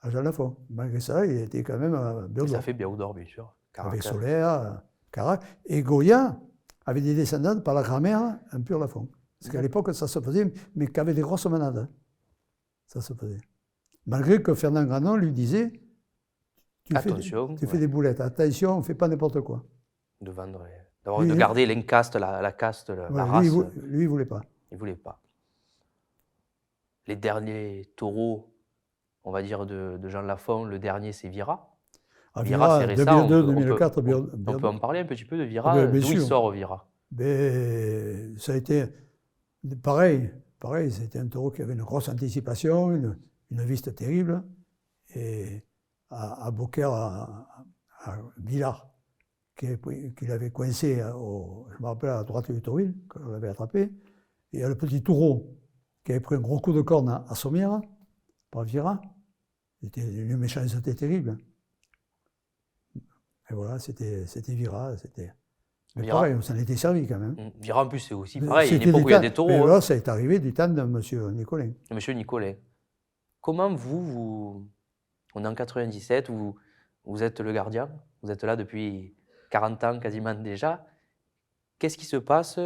à Jean Lafont. Malgré ça, il était quand même bien. Ça fait bien d'or, bien sûr. Carac. Avec Solaire, Carac. Et Goya avait des descendants par la grand-mère, un pur Lafont. Parce qu'à l'époque, ça se faisait, mais qu'avait des grosses manades. Ça se faisait. Malgré que Fernand Granon lui disait, tu fais des boulettes, attention, on ne fait pas n'importe quoi. De garder l'incaste, la caste, la race. Lui, il ne voulait pas. Il ne voulait pas. Les derniers taureaux, on va dire, de Jean Lafont, le dernier, c'est Vira. Vira, c'est récent. 2002, 2004. On peut en parler un petit peu de Vira. D'où il sort, Vira? Ça a été pareil, c'était un taureau qui avait une grosse anticipation, une viste terrible. Et à Beaucaire, à Villars, qu'il avait coincé, je me rappelle, à droite du Tourville, qu'on l'avait attrapé. Et il y a le petit taureau qui avait pris un gros coup de corne à Sommières, par Vira. C'était une méchanceté terrible. Et voilà, c'était Vira. Mais Vira, pareil, on s'en était servi quand même. Vira, en plus, c'est aussi pareil. Il y a une époque où il y a des taureaux. Mais là, ça est arrivé du temps de M. Nicolin. M. Nicolin. Comment on est en 97, vous êtes le gardien, vous êtes là depuis 40 ans quasiment déjà. Qu'est-ce qui se passe?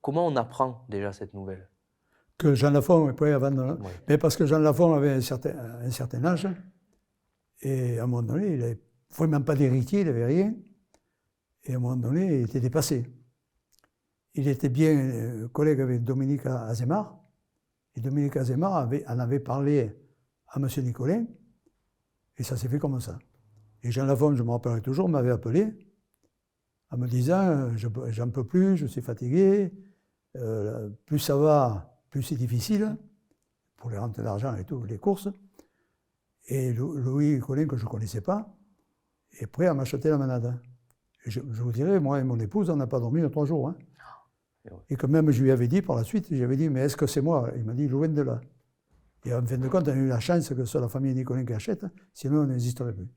Comment on apprend déjà cette nouvelle? Que Jean Lafont, mais parce que Jean Lafont avait un certain âge, et à un moment donné, il n'avait vraiment pas d'héritier, il n'avait rien. Et à un moment donné, il était dépassé. Il était bien collègue avec Dominique Azémar. Et Dominique Azémar en avait parlé à M. Nicolin. Et ça s'est fait comme ça. Et Jean Lafont, je me rappellerai toujours, m'avait appelé en me disant j'en peux plus, je suis fatigué, plus ça va, plus c'est difficile, pour les rentes d'argent et tout, les courses. Et Louis Collin, que je ne connaissais pas, est prêt à m'acheter la manade. Et je vous dirais, moi et mon épouse, on n'a pas dormi 3 jours. Hein. Et quand même, je lui avais dit par la suite, j'avais dit, mais est-ce que c'est moi? Il m'a dit, loin de là. Et en fin de compte, on a eu la chance que ce soit la famille Nicolin qui achète, sinon on n'existerait plus.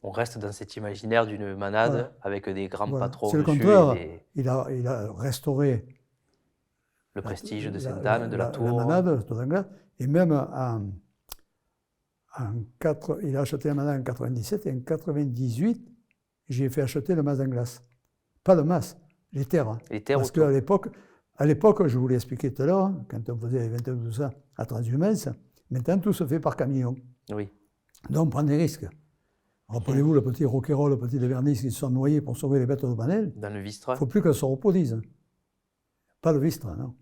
On reste dans cet imaginaire d'une manade avec des grands patrons C'est le dessus. contraire, il a restauré le prestige de Sainte-Anne, de la tour. La manade, et même il a acheté la manade en 97 et en 98, j'ai fait acheter le mas d'Anglas. Pas le mas, les terres. Les terres parce qu'à l'époque, je vous l'ai expliqué tout à l'heure, quand on faisait les 22 ans à transhumance, maintenant tout se fait par camion. Oui. Donc on prend des risques. Rappelez-vous le petit Roquerolles, le petit Levernis qui se sont noyés pour sauver les bêtes de Banel. Dans le Vistre. Il ne faut plus qu'elles se reproduisent. Pas le Vistre, non.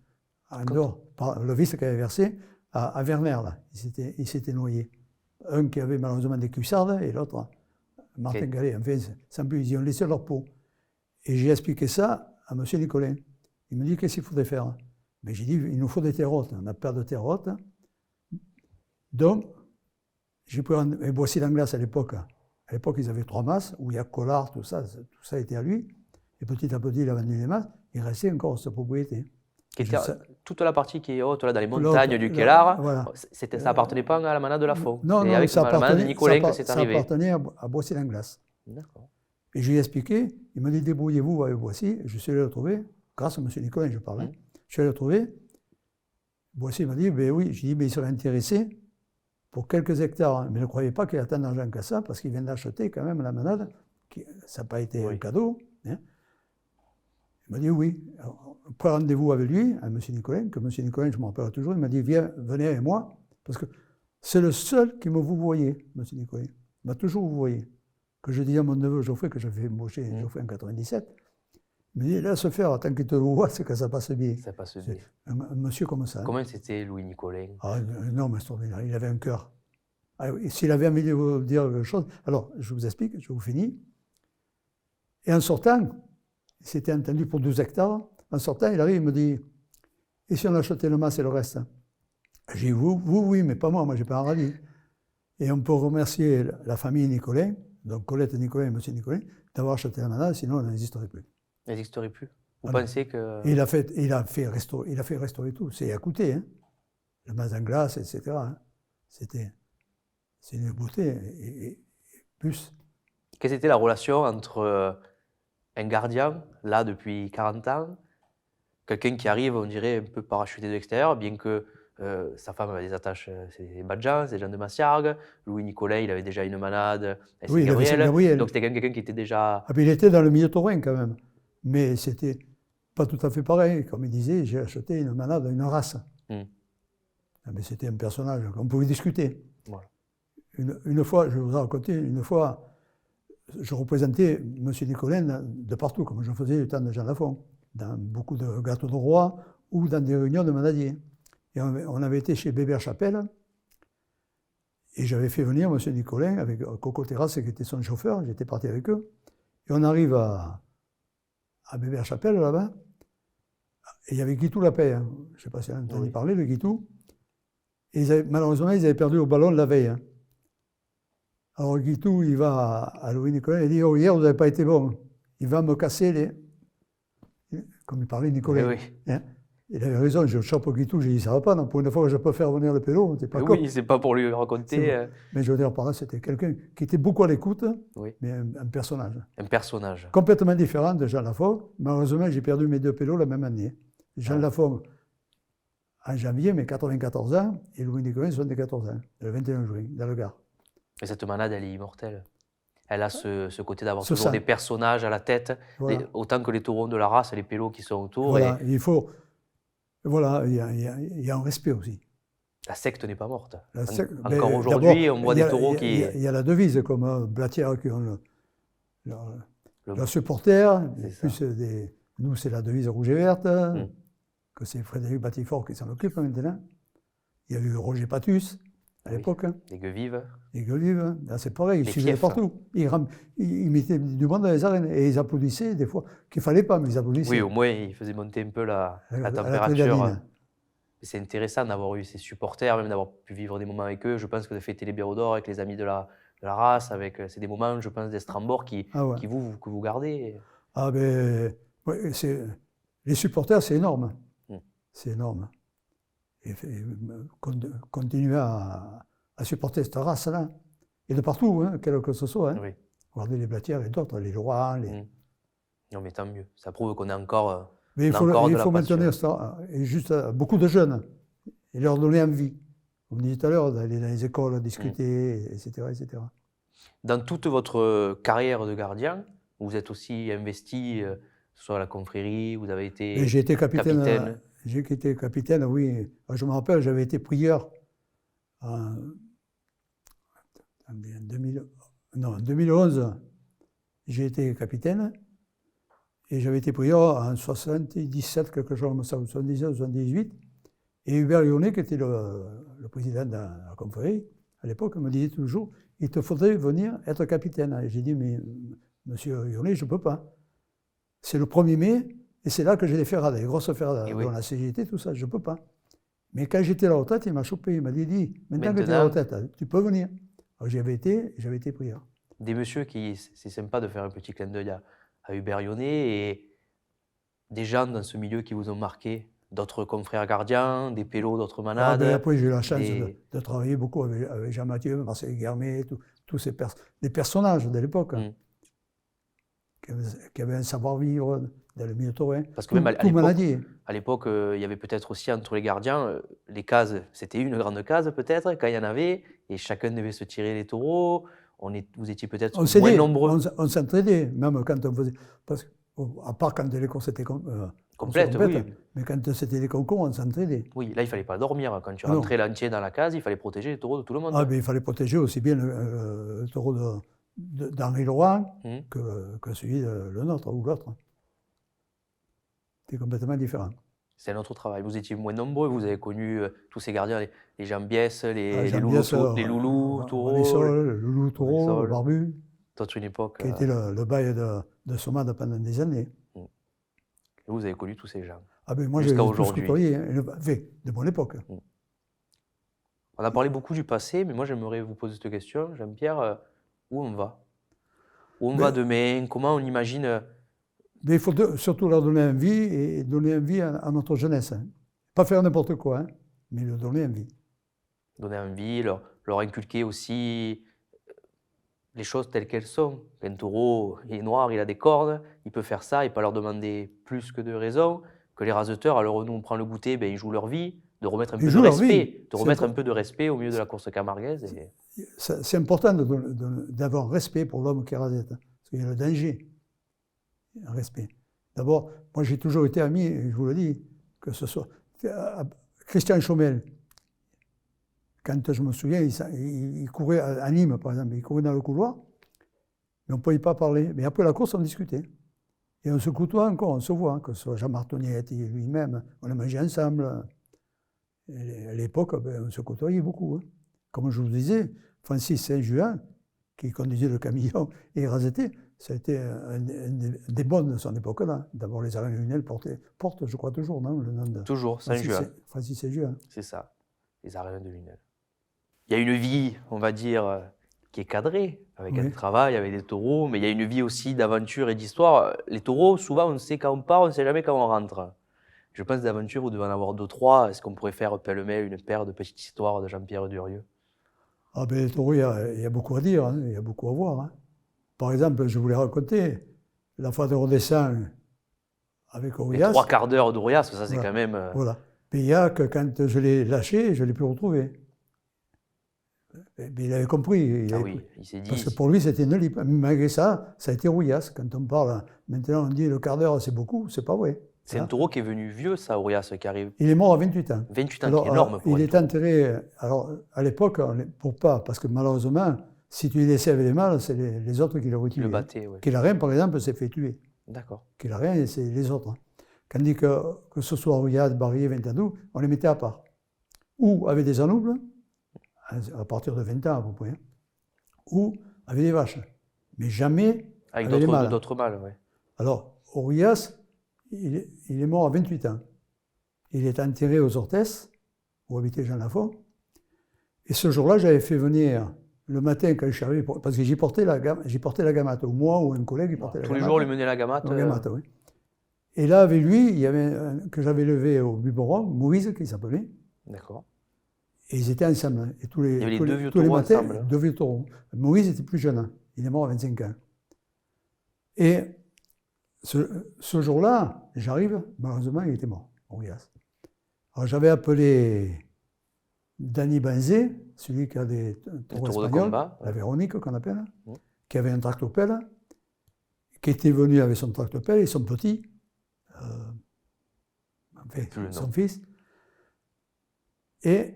En dehors, le Vistre qui avait versé à Werner, là. Il s'était noyé. Un qui avait malheureusement des cuissardes et l'autre, Martin Gallet. Enfin, sans plus, ils y ont laissé leur peau. Et j'ai expliqué ça à M. Nicolin. Il me dit qu'est-ce qu'il faudrait faire. Mais j'ai dit, il nous faut des terrottes. On a peur de terrottes. Donc, j'ai pris un Boissy d'Anglas à l'époque. À l'époque, ils avaient 3 masses, où il y a Collard, tout ça était à lui. Et petit à petit, il a vendu les masses. Il restait encore cette propriété. Toute la partie qui est haute, là, dans les montagnes du Kellar, voilà. Ça n'appartenait pas à la manade de Lafont. Non, c'est avec la manade de Nicolin que c'est arrivé. Ça appartenait à Boissy d'Anglas. D'accord. Et je lui ai expliqué, il m'a dit débrouillez-vous avec Boissy. Je suis allé le trouver, grâce à M. Nicolin, je parlais. Je suis allé le trouver. Boissy m'a dit, ben oui, j'ai dit, mais il serait intéressé pour quelques hectares. Mais ne croyez pas qu'il a tant d'argent que ça, parce qu'il vient d'acheter quand même la manade. Ça n'a pas été un cadeau. Hein. Il m'a dit oui. Alors, pris rendez-vous avec lui, à M. Nicolin, que M. Nicolin, je m'en rappelle toujours, il m'a dit, venez avec moi, parce que c'est le seul qui me vous voyait, M. Nicolin. Il m'a toujours vous voyez. Que je disais à mon neveu Geoffrey, que j'avais embauché Geoffrey en 97, il m'a dit, laisse faire, tant qu'il te voit, c'est que ça passe bien. Ça passe bien. Un monsieur comme ça. Comment c'était Louis Nicolin? Un homme extraordinaire, il avait un cœur. S'il avait envie de vous dire quelque chose, alors je vous explique, je vous finis. Et en sortant, c'était entendu pour 12 hectares, en sortant, il arrive, il me dit, et si on achetait le mas et le reste? J'ai dit, vous, oui, mais pas moi je n'ai pas un radis. Et on peut remercier la famille Nicolin, donc Colette Nicolin et M. Nicolin, d'avoir acheté la manade, sinon elle n'existerait plus. Elle n'existerait plus? Vous pensez que... Il a fait restaurer tout, c'est à coûter, hein. Le mas en glace, etc. Hein. C'est une beauté, et plus. Quelle était la relation entre un gardien, là depuis 40 ans, quelqu'un qui arrive, on dirait, un peu parachuté de l'extérieur, bien que sa femme avait des attaches, c'est des Badjans, c'est des gens de Massiargues. Louis Nicolin, il avait déjà une manade, oui, Saint-Gabriel. Donc c'était quelqu'un qui était déjà... Ah, puis il était dans le milieu taurin quand même, mais c'était pas tout à fait pareil. Comme il disait, j'ai acheté une manade, une race. Ah, mais c'était un personnage qu'on pouvait discuter. Voilà. Une fois, je vais vous en raconter, une fois, je représentais M. Nicolin de partout, comme je faisais du temps de Jean Lafont, dans beaucoup de gâteaux de roi ou dans des réunions de manadiers. Et on avait été chez Bébert Chapelle, et j'avais fait venir M. Nicolin avec Coco Terrasse, qui était son chauffeur, j'étais parti avec eux. Et on arrive à Bébert Chapelle, là-bas, et il y avait Guitou Lapay, hein. Je ne sais pas si vous avez entendu parler de Guitou. Et malheureusement, ils avaient perdu au ballon la veille. Hein. Alors Guitou, il va à Louis Nicolin, il dit, oh, hier, vous n'avez pas été bon. Il va me casser les... Comme il parlait Nicolin. Oui. Hein. Il avait raison, je chope Guitou, j'ai dit, ça va pas, non, pour une fois que je peux faire venir le pélo, c'est pas oui, c'est pas pour lui raconter. Mais je veux dire, par là, c'était quelqu'un qui était beaucoup à l'écoute, mais un personnage. Un personnage. Complètement différent de Jean Lafont. Malheureusement, j'ai perdu mes 2 pélos la même année. Jean Lafont, en janvier, mais 94 ans, et Louis Nicolin, 74 ans, le 21 juin, dans le Gard. Et cette manade, elle est immortelle. Elle a ce côté d'avoir toujours des personnages à la tête, autant que les taureaux de la race, les pélos qui sont autour. Voilà, il faut... Voilà, il y a un respect aussi. La secte n'est pas morte. Encore aujourd'hui, on voit des taureaux qui... Il y a la devise, comme Blatière qui ont le supporter. Nous, c'est la devise rouge et verte, que c'est Frédéric Batifort qui s'en occupe maintenant. Il y a eu Roger Patus, à l'époque. Hein. Les gueux vives. Les gueux vives, hein. Là, c'est pareil, ils Les suivaient fiefs. partout. Ils mettaient du monde dans les arènes et ils applaudissaient des fois, qu'il ne fallait pas, mais ils applaudissaient. Oui, au moins, ils faisaient monter un peu la à la température. adrénaline. C'est intéressant d'avoir eu ces supporters, même d'avoir pu vivre des moments avec eux. Je pense que de fêter les Bureaux d'Or avec les amis de la race, c'est des moments, je pense, d'Estrambord que vous gardez. Ah ben, ouais, les supporters, c'est énorme. C'est énorme. Et continuer à supporter cette race-là. Et de partout, hein, quel que ce soit. Hein. Oui. Regardez les Blatières et d'autres, les Leroy. Non, mais tant mieux. Ça prouve qu'on est encore. Mais il faut maintenir ça. Et juste beaucoup de jeunes. Et leur donner envie. Comme on disait tout à l'heure, d'aller dans les écoles, discuter, etc., etc. Dans toute votre carrière de gardien, vous êtes aussi investi, soit à la confrérie, vous avez été j'ai été capitaine. J'ai été capitaine, oui. Je me rappelle, j'avais été prieur en 2011. J'ai été capitaine et j'avais été prieur en 77, quelque chose comme ça, 77, 78. Et Hubert Lyonnais, qui était le président de la confrérie, à l'époque, me disait toujours, il te faudrait venir être capitaine. Et j'ai dit, mais monsieur Lyonnais, je ne peux pas. C'est le 1er mai, et c'est là que j'ai des ferrades, des grosses ferrades, dans la CGT, tout ça, je ne peux pas. Mais quand j'étais à la retraite, il m'a chopé, il m'a dit, maintenant que tu es à la retraite, tu peux venir. Alors j'avais été prieur. Des messieurs c'est sympa de faire un petit clin d'œil à Hubert Lyonnais, et des gens dans ce milieu qui vous ont marqué, d'autres confrères gardiens, des pélos, d'autres manades. Après, j'ai eu la chance de travailler beaucoup avec Jean-Mathieu, Marcel Guermet, tous des personnages de l'époque. Qui avaient un savoir-vivre dans le milieu taurin. Parce que même à l'époque, il y avait peut-être aussi entre les gardiens, les cases, c'était une grande case peut-être, quand il y en avait, et chacun devait se tirer les taureaux. Vous étiez peut-être moins nombreux. On s'entraidait, même quand on faisait... à part quand les courses étaient complètes, oui. Mais quand c'était les concours, on s'entraidait. Oui, là, il ne fallait pas dormir. Quand tu rentrais l'entier dans la case, il fallait protéger les taureaux de tout le monde. Ah, mais il fallait protéger aussi bien le taureau d'Henri Leroy que celui de le nôtre ou l'autre. C'était complètement différent. C'est un autre travail. Vous étiez moins nombreux, vous avez connu tous ces gardiens, les Jean Biès, les loulous, taureaux. Le loulou, taureau, le barbu. Toute une époque. Qui était le bail de Sommade pendant des années. Et vous avez connu tous ces gens. Ah ben moi, j'ai tous côtoyé, de mon époque. On a parlé beaucoup du passé, mais moi, j'aimerais vous poser cette question. Jean-Pierre, où on va? Où on va demain? Comment on imagine? Mais il faut surtout leur donner envie et donner envie à notre jeunesse. Hein. Pas faire n'importe quoi, hein, mais leur donner envie. Donner envie, leur inculquer aussi les choses telles qu'elles sont. Un taureau, il est noir, il a des cornes, il peut faire ça, il ne peut pas leur demander plus que de raison. Que les raseteurs, alors nous on prend le goûter, ils jouent leur vie, de remettre un peu de respect, un peu de respect au milieu de la course camarguaise. C'est important d'avoir un respect pour l'homme qui rasette, parce qu'il y a le danger. Un respect. D'abord, moi j'ai toujours été ami, je vous le dis, que ce soit Christian Chaumel. Quand je me souviens, il courait à Nîmes, par exemple, il courait dans le couloir, mais on ne pouvait pas parler. Mais après la course, on discutait. Et on se côtoie encore, on se voit, que ce soit Jean Martoniette et lui-même, on a mangé ensemble. Et à l'époque, on se côtoyait beaucoup. Hein. Comme je vous disais, Francis Saint-Juin, qui conduisait le camion et rasettait, ça a été un des bonnes de son époque-là. D'abord, les arènes lunelles portent, je crois, toujours, non, le nom de... Toujours, Saint-Juin. Francis Saint-Juin. C'est ça, les arènes de Lunel. Il y a une vie, on va dire, qui est cadrée, avec un travail, avec des taureaux, mais il y a une vie aussi d'aventure et d'histoire. Les taureaux, souvent, on sait quand on part, on ne sait jamais quand on rentre. Je pense d'aventure, vous devez en avoir 2-3. Est-ce qu'on pourrait faire pêle-mêle une paire de petites histoires de Jean-Pierre Durieux? Ah ben, les taureaux, il y a beaucoup à dire, hein, il y a beaucoup à voir. Hein. Par exemple, je voulais raconter la fois de redescend avec Aurias. Les 3 quarts d'heure d'Aurias, ça c'est quand même... Voilà. Pillac, quand je l'ai lâché, je ne l'ai plus retrouvé. Mais il avait compris. Il s'est dit... Parce que pour lui, c'était une lippe. Malgré ça, ça a été Aurias. Quand on parle, maintenant on dit le quart d'heure, c'est beaucoup, c'est pas vrai. C'est un taureau qui est venu vieux, ça, Aurias, qui arrive. Il est mort à 28 ans. 28 ans, alors, c'est énorme pour il est enterré... Alors, à l'époque, parce que malheureusement, si tu les laissais avec les mâles, c'est les autres qui l'auraient tué. Qui le battaient, oui. Kélarien, par exemple, s'est fait tuer. D'accord. Kélarien, c'est les autres. Tandis que ce soit Aurias, Barrier, Ventadou, on les mettait à part. Ou avec des anoubles, à partir de 20 ans à peu près, ou avec des vaches, mais jamais Avec avec les mâles. d'autres mâles, ouais. Alors, Aurias, il est mort à 28 ans. Il est enterré aux Orthès, où habitait Jean Lafont. Et ce jour-là, j'avais fait venir le matin quand je suis arrivé, parce que j'y portais la gamate, ou moi ou un collègue, il portait la gamate. Tous les jours, lui mener la gamate. Oui. Et là, avec lui, il y avait que j'avais levé au Buboron, Moïse, qui s'appelait. D'accord. Et ils étaient ensemble. Et tous les, Il y avait tous les les, deux vieux tous les taureaux matins, ensemble. deux vieux taureaux. Moïse était plus jeune. Il est mort à 25 ans. Et ce jour-là, j'arrive, malheureusement, il était mort, Aurias. Alors j'avais appelé Danny Benzé, celui qui a des taureaux espagnols, la Véronique qu'on appelle, qui avait un tractopelle, qui était venu avec son tractopelle et son petit, son fils. Et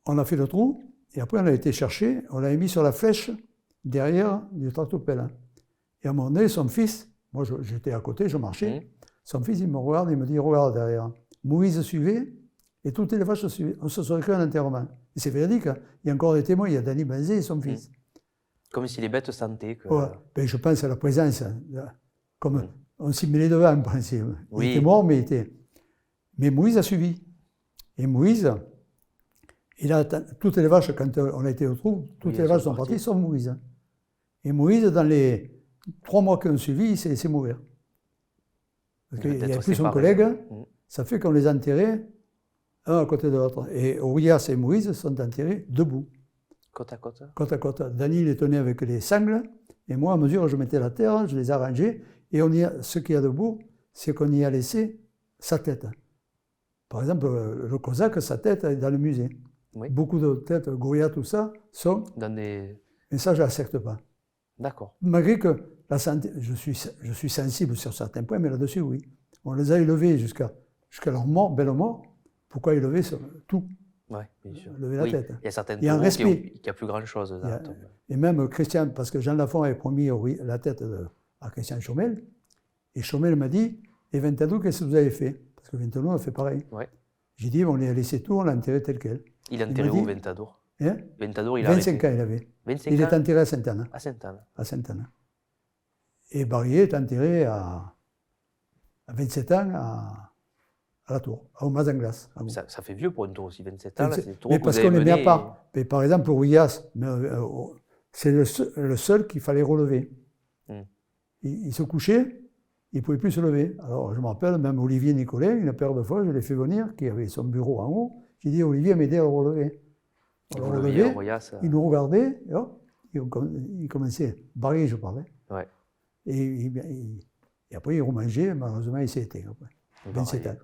on a fait le trou, et après on a été chercher, on l'avait mis sur la flèche derrière du tractopelle. Et à un moment donné, son fils, moi j'étais à côté, je marchais, son fils il me regarde, il me dit, regarde derrière. Moïse suivait, et toutes les vaches suivaient. On se serait cru un enterrement. Et c'est véridique, il y a encore des témoins, il y a Danny Benzé et son fils. Comme si les bêtes sentaient que... Ouais, ben, je pense à la présence, comme on s'y mêlait devant en principe. Il était mort, mais il était... Mais Moïse a suivi. Et Moïse, il a toutes les vaches, quand on a été au trou, toutes les vaches sont parties, sauf Moïse. Et Moïse, dans les 3 mois qui ont suivi, il s'est laissé mourir. Parce qu'il n'y avait plus son collègue, ça fait qu'on les a enterrés un à côté de l'autre. Et Aurias et Moïse sont enterrés debout. Côte à côte. Côte à côte. Dany les tenait avec les sangles, et moi, à mesure où je mettais la terre, je les arrangeais, et ce qu'il y a debout, c'est qu'on y a laissé sa tête. Par exemple, le Cosaque, sa tête est dans le musée. Oui. Beaucoup de têtes, Goya, tout ça, sont... Dans des... Mais ça, je n'accepte pas. D'accord. Malgré que la santé, je suis sensible sur certains points, mais là-dessus, oui. On les a élevés jusqu'à leur mort, belle mort. Pourquoi élever tout? Oui, bien sûr. Lever la tête. Il y a certains taureaux qui n'ont plus grand-chose. Et même Christian, parce que Jean Lafont avait promis la tête à Christian Chaumel, et Chaumel m'a dit, et Ventadou, qu'est-ce que vous avez fait? Parce que Ventadou a fait pareil. Ouais. J'ai dit, on l'a laissé tout, on l'a enterré tel quel. Il a enterré où, Ventadour? Ventadour, il a 25 ans, il avait. 25 il est enterré à Sainte-Anne. À Sainte-Anne. À Sainte-Anne. Et Barrier est enterré à 27 ans à la Tour, au Mazanglas. Ça fait vieux pour une tour aussi, 27 ans. Là, mais parce qu'on n'est bien pas. Mais par exemple, pour Ouillas, c'est le seul qu'il fallait relever. Il se couchait, il ne pouvait plus se lever. Alors, je me rappelle, même Olivier Nicolet, une paire de fois, je l'ai fait venir, qui avait son bureau en haut. J'ai dit, Olivier, m'aider à le relever. On le relevait, il nous regardait, et hop, il commençait. Barry, je parlais. Ouais. Et après, il remangeait, malheureusement, il s'est éteint. 27 ans.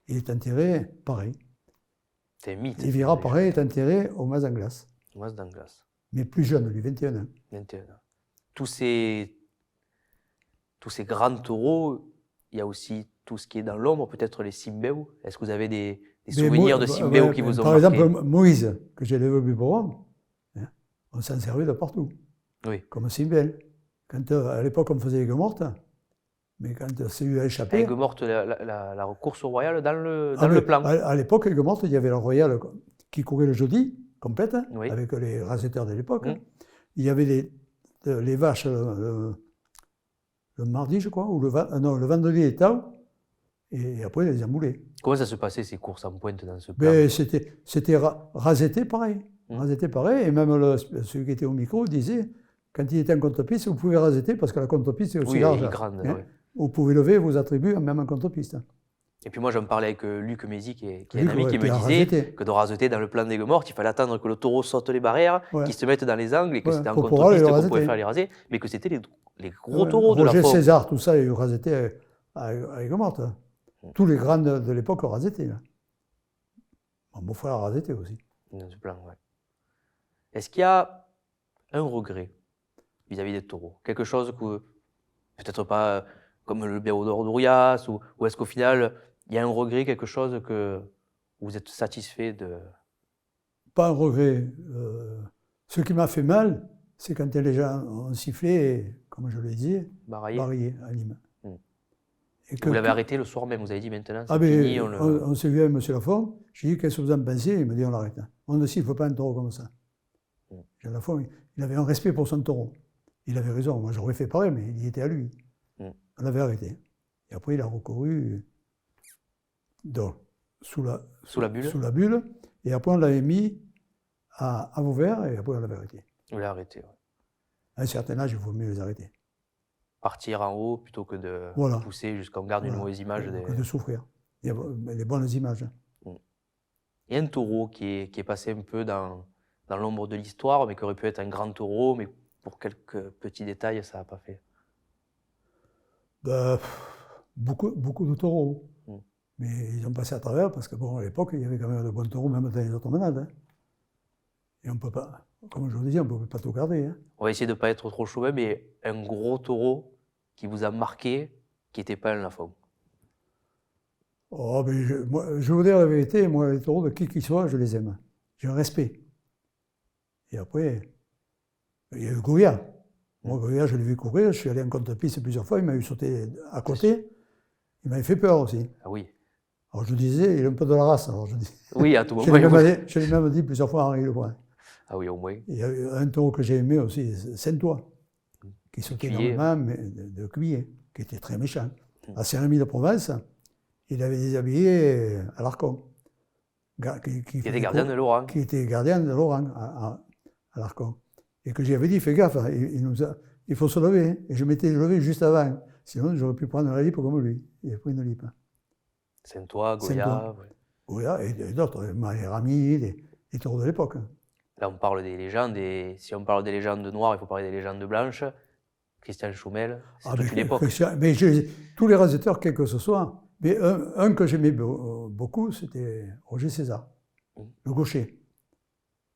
Il est enterré pareil. C'est un mythe. Et Vira, pareil, est enterré au Mazanglas. Au Mazanglas. Mais plus jeune, lui, 21 ans. 21 ans. Tous ces grands taureaux, il y a aussi tout ce qui est dans l'ombre, peut-être les Simbéou. Est-ce que vous avez des souvenirs de Simbéou qui vous ont marqué? Par exemple, Moïse, que j'ai élevé au Buboron, on s'en servait de partout. Oui. Comme Simbel. Quand à l'époque on faisait les gueux mortes, mais quand c'est eu à échapper. Les gueux mortes, la course au royal dans le plan. À l'époque, les gueux mortes, il y avait le royal qui courait le jeudi, complète, avec les raseteurs de l'époque. Il y avait les vaches le mardi, je crois, ou le vendredi les taux, et après les amboulés. Comment ça se passait ces courses en pointe dans ce plan? C'était raseté pareil. Raseté pareil, et même celui qui était au micro disait, quand il était en contre-piste, vous pouvez raseter parce que la contre-piste est aussi large. Oui, grande. Oui. Vous pouvez lever vos attributs même en contre-piste. Et puis moi, j'en parlais avec Luc Mézy, qui est un ami, qui me disait que de raseter dans le plan des gueux mortes, il fallait attendre que le taureau saute les barrières, qu'il se mette dans les angles, et que c'était en contre-piste qu'on pouvait faire les raser, mais que c'était les gros taureaux de la Roger faune. César, tout ça, il raseté avec gueux mortes. Tous les grands de l'époque ont raseté. Mon frère a raseté aussi. Dans ce plan, oui. Est-ce qu'il y a un regret vis-à-vis des taureaux? Quelque chose que, peut-être pas comme le Béodor d'Ourias, ou est-ce qu'au final, il y a un regret, quelque chose que vous êtes satisfait de... Pas un regret. Ce qui m'a fait mal, c'est quand les gens ont sifflé, et, comme je le disais, Barrier à Nîmes. Et vous l'avez arrêté le soir même, vous avez dit maintenant, c'est fini. On s'est vu avec M. Lafont, J'ai dit, qu'est-ce que vous en pensez? Il me dit, on l'arrête. On ne siffle pas un taureau comme ça. Jean Lafont, il avait un respect pour son taureau. Il avait raison, moi j'aurais fait pareil, mais il y était à lui. On l'avait arrêté. Et après, il a recouru sous la bulle. Et après, on l'avait mis à Vauvert, et après, on l'avait arrêté. Vous l'avez arrêté, ouais. À un certain âge, il vaut mieux les arrêter. Partir en haut plutôt que de pousser jusqu'à qu'on garde une mauvaise image. Que de souffrir. Il y a les bonnes images. Il y a un taureau qui est passé un peu dans l'ombre de l'histoire, mais qui aurait pu être un grand taureau, mais pour quelques petits détails, ça n'a pas fait. Beaucoup de taureaux. Mais ils ont passé à travers, parce que bon, à l'époque, il y avait quand même de bons taureaux, même dans les autres manades. Hein. Et on ne peut pas, comme je vous disais, on ne peut pas tout garder. Hein. On va essayer de ne pas être trop chauvin, mais un gros taureau qui vous a marqué, qui n'était pas un Lafont. Oh, mais je vais vous dire la vérité, moi, les taureaux, de qui qu'ils soient, je les aime. J'ai un respect. Et après, il y a eu Goya. Moi, Goya, je l'ai vu courir, je suis allé en contre-piste plusieurs fois, il m'a eu sauté à côté. Il m'avait fait peur aussi. Ah oui. Alors je disais, il est un peu de la race. Alors je dis, oui, à tout moment. Je l'ai même dit plusieurs fois à Henri Lebrun. Ah oui, au moins. Il y a eu un taureau que j'ai aimé aussi, Saint-Ouen, qui sautait énormément, mais de cuillé, qui était très méchant. À Saint-Rémy-de-Provence, il avait déshabillé à l'Arcon. Qui était gardien de Laurent. Qui était gardien de Laurent à l'Arcon. Et que j'avais dit, fais gaffe, il faut se lever. Et je m'étais levé juste avant. Sinon, j'aurais pu prendre la lippe comme lui. Il a pris une lippe. Saint-Ouen, Goya. Ouais. Goya et d'autres, Rami, les taureaux de l'époque. Là, on parle des légendes. Et si on parle des légendes noires, il faut parler des légendes blanches. Christian Schummel, c'est toute une époque. Mais tous les rasateurs, quels que ce soit. Mais un que j'aimais beaucoup, c'était Roger César, le gaucher.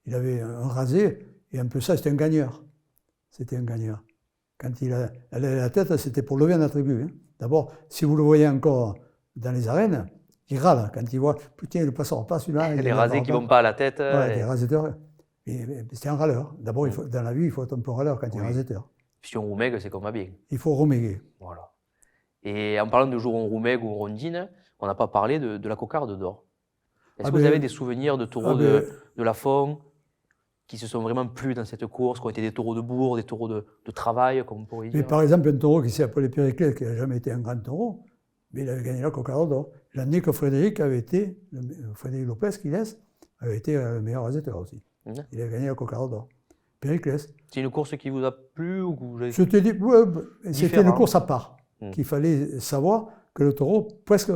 Il avait un rasé, et un peu ça, c'était un gagneur. C'était un gagneur. Quand il a la tête, c'était pour lever un attribut. Hein. D'abord, si vous le voyez encore dans les arènes, il râle. Quand il voit, putain, il ne passera pas celui-là. Les rasés qui ne vont pas à la tête. Ouais, les raseteurs. C'est un râleur. D'abord, dans la vie, il faut être un peu râleur quand il est raseteur. Si on roumègue, c'est qu'on va bien. Il faut roméguer. Voilà. Et en parlant de jour où on roumègue ou on rondine, on n'a pas parlé de la cocarde d'or. Est-ce que vous avez des souvenirs de taureaux de Lafont qui se sont vraiment plu dans cette course, qui ont été des taureaux de bourre, des taureaux de travail, comme on pourrait dire? Mais par exemple, un taureau qui s'est appelé Périclès, qui n'a jamais été un grand taureau, mais il avait gagné la cocarde d'or. L'année que Frédéric Lopez, qui laisse, avait été le meilleur raseteur aussi. Il a gagné la cocarde d'or. Périclès. C'est une course qui vous a plu ou que vous avez... C'était une course à part. Qu'il fallait savoir que le taureau, presque,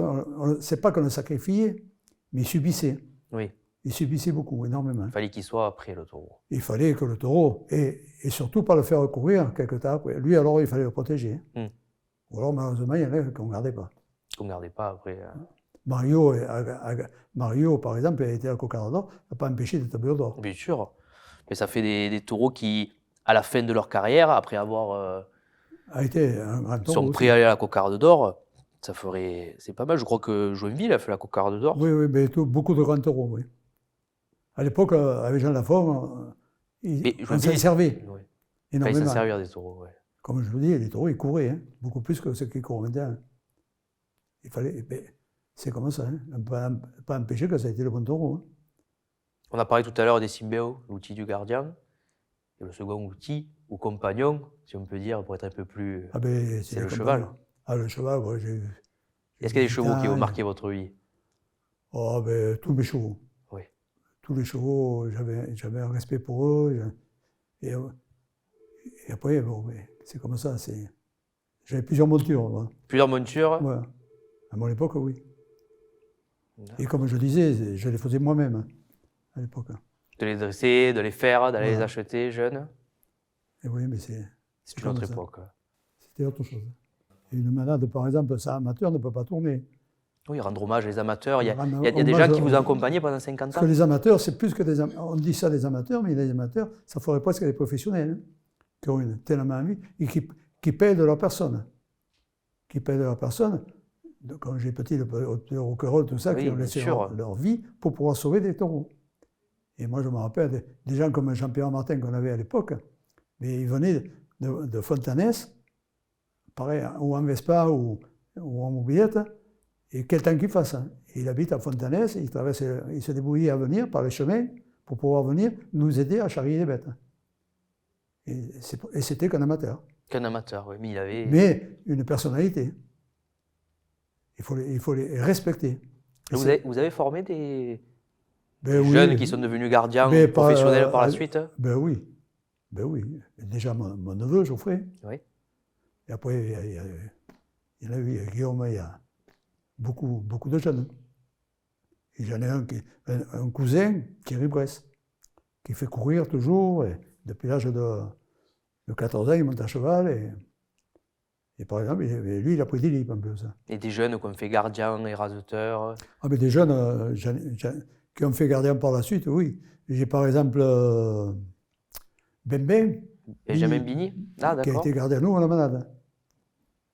c'est pas qu'on le sacrifiait, mais il subissait. Oui. Il subissait beaucoup, énormément. Il fallait qu'il soit après le taureau. Il fallait que le taureau, et surtout pas le faire courir quelque temps après. Lui, alors, il fallait le protéger. Ou alors, malheureusement, il y en a qu'on ne gardait pas. Qu'on ne gardait pas après. Mario, par exemple, a été à la cocarde d'or, n'a pas empêché des tableaux d'or. Bien sûr. Mais ça fait des taureaux qui, à la fin de leur carrière, après avoir a été un grand taureau. Sont prêts à aller à la cocarde d'or. Ça ferait, c'est pas mal. Je crois que Joinville a fait la cocarde d'or. Oui, mais beaucoup de grands taureaux, oui. À l'époque, avec Jean Lafont, on s'en servait. Oui. Énormément. Il s'en servir des taureaux, oui. Comme je vous dis, les taureaux, ils couraient, hein, beaucoup plus que ceux qui courent maintenant. Il fallait, c'est comme ça, hein. On ne peut pas empêcher que ça ait été le bon taureau. Hein. On a parlé tout à l'heure des Simbéo, l'outil du gardien. Et le second outil, ou compagnon, si on peut dire, pour être un peu plus... c'est le cheval. Ah, le cheval, ouais, j'ai vu. Est-ce qu'il y a des chevaux qui ont marqué votre vie? Oh, tous mes chevaux. Oui. Tous les chevaux, j'avais un respect pour eux. Et après, c'est comme ça. J'avais plusieurs montures. Moi. Plusieurs montures? Ouais. À mon époque, oui. Et comme je disais, je les faisais moi-même, à l'époque. De les dresser, de les faire, d'aller les acheter jeunes? Et oui, mais c'est une autre époque. C'était autre chose. Et une manade, par exemple, ça amateur ne peut pas tourner. Oui, rendre hommage aux amateurs. Il y a des gens qui vous ont accompagné pendant 50 ans. Parce que les amateurs, c'est plus que des amateurs. On dit ça des amateurs, mais les amateurs, ça ferait presque des professionnels, hein, qui ont tellement envie et qui paient de leur personne. Qui paient de leur personne. Quand j'ai petit, le Rouquayrol, tout ça, qui ont laissé leur vie pour pouvoir sauver des taureaux. Et moi, je me rappelle des gens comme Jean-Pierre Martin qu'on avait à l'époque, mais ils venaient de Fontanès, pareil, ou en Vespa ou en mobilette, et quel temps qu'il fasse. Hein. il habite à Fontanès, il se débrouillait à venir par les chemins pour pouvoir venir nous aider à charrier les bêtes. Et c'était qu'un amateur. Qu'un amateur, oui, mais il avait... Mais une personnalité. Il faut les respecter. Vous avez formé des oui, jeunes qui sont devenus gardiens professionnels par la suite? Ben oui. Déjà mon neveu, Geoffrey. Oui. Et après, il y en a eu, Guillaume, il y a beaucoup de jeunes. Et j'en ai un cousin, Thierry Bresse, qui fait courir toujours. Et depuis l'âge de 14 ans, il monte à cheval. Et par exemple, lui, il a pris des livres un peu, ça. Et des jeunes qui ont fait gardien et raseteur? Ah, mais des jeunes qui ont fait gardien par la suite, oui. J'ai par exemple Benjamin Bini? Ah, qui a été gardien, nous, on la manade.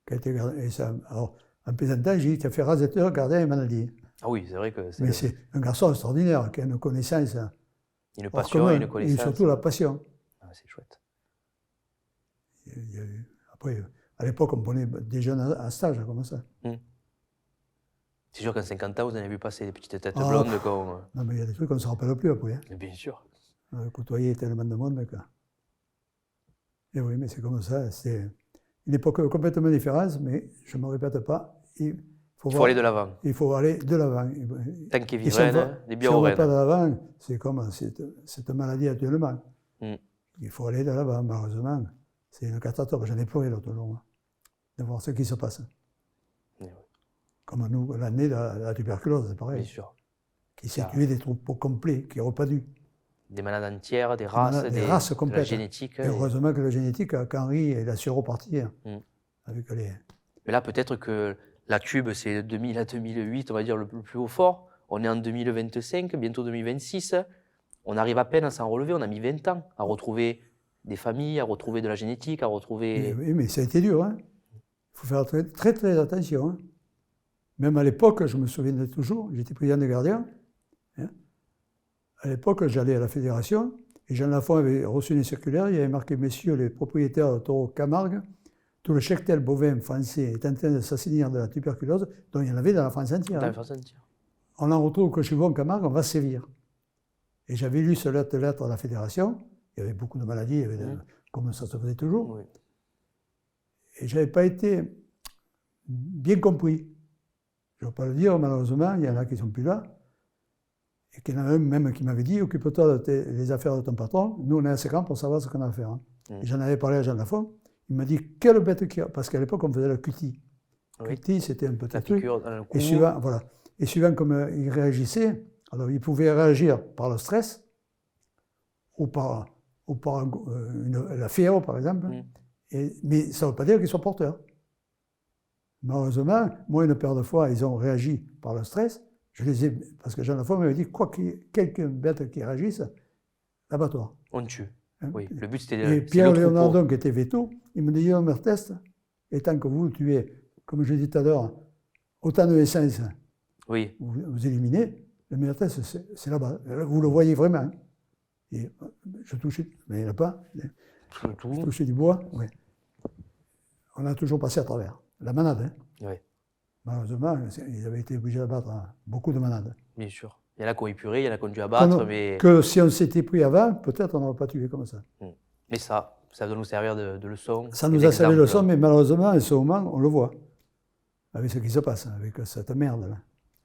Qui a été gardien, et ça, alors, en plaisantant, j'ai dit, tu as fait raseteur, gardien et manadier. Ah oui, c'est vrai que c'est... Mais c'est un garçon extraordinaire, qui a une connaissance. Une passion, une connaissance. Et surtout la passion. Ah, c'est chouette. Après, à l'époque, on prenait des jeunes à stage, comme ça. C'est sûr qu'en 50 ans, vous en avez vu passer des petites têtes blondes. Non, mais il y a des trucs qu'on ne se rappelle plus après. Hein. Bien sûr. Côtoyer tellement de monde. Et oui, mais c'est comme ça. C'est une époque complètement différente, mais je ne me répète pas. Il faut aller de l'avant. Il faut aller de l'avant. Tant qu'il vivrait, des biens si on ne va pas de l'avant, c'est comme cette maladie actuellement. Il faut aller de l'avant, malheureusement. C'est une catastrophe. J'en ai pleuré l'autre jour, de voir ce qui se passe. Comme nous, l'année de la tuberculose, c'est pareil. Bien sûr. Qui s'est tué des troupeaux complets, qui n'auraient pas dû. Des malades entières, des races, des races complètes. De la génétique. Et heureusement que la génétique, qu'Henri, il a su repartir. Avec les... Mais là, peut-être que la Cube, c'est 2000 à 2008, on va dire, le plus haut fort. On est en 2025, bientôt 2026. On arrive à peine à s'en relever. On a mis 20 ans à retrouver des familles, à retrouver de la génétique, à retrouver... Oui, mais ça a été dur. Il faut faire très, très, très attention. Hein. Même à l'époque, je me souviens toujours, j'étais président de gardien. À l'époque, j'allais à la fédération et Jean Lafont avait reçu une circulaire. Il y avait marqué « Messieurs les propriétaires de taureaux Camargue, tout le cheptel bovin français est en train de s'assainir de la tuberculose, dont il y en avait dans la France entière. Dans la France entière. On en retrouve que chez vous en Camargue, on va sévir. » Et j'avais lu cette lettre à la fédération. Il y avait beaucoup de maladies, comme ça se faisait toujours. Oui. Et je n'avais pas été bien compris. Je ne vais pas le dire, malheureusement, il y en a qui ne sont plus là. Et qu'il y en a un même qui m'avait dit, occupe-toi des affaires de ton patron, nous on est assez grands pour savoir ce qu'on a à faire. Et j'en avais parlé à Jean Lafont, il m'a dit, quelle bête qu'il y a, parce qu'à l'époque on faisait le cutie. Le cutie, c'était un petit truc. Et suivant comme il réagissait, alors il pouvait réagir par le stress, ou par la fièvre par exemple, mais ça ne veut pas dire qu'ils sont porteurs. Malheureusement, moi, une paire de fois, ils ont réagi par le stress. Je les ai, parce que Jean Lafont m'avait dit, quelques bêtes qui réagissent, l'abattoir. On tue. Oui, le but c'était de... Et Pierre Léonardon, qui était veto, il me dit, Mertest, et tant que vous tuez, comme je l'ai dit tout à l'heure, autant de naissances, vous éliminez, le meilleur test, c'est là-bas. Vous le voyez vraiment. Et je touchais, mais il n'y en a pas. Je touchais du bois, oui. On a toujours passé à travers. La manade, Oui. Malheureusement, ils avaient été obligés d'abattre beaucoup de manades. Bien sûr. Il y en a qui ont épuré, il y en a qui ont dû abattre, mais... Que si on s'était pris avant, peut-être on n'aurait pas tué comme ça. Mais ça doit nous servir de leçon. Ça nous a servi de leçon, mais malheureusement, en ce moment, on le voit. Avec ce qui se passe, avec cette merde-là.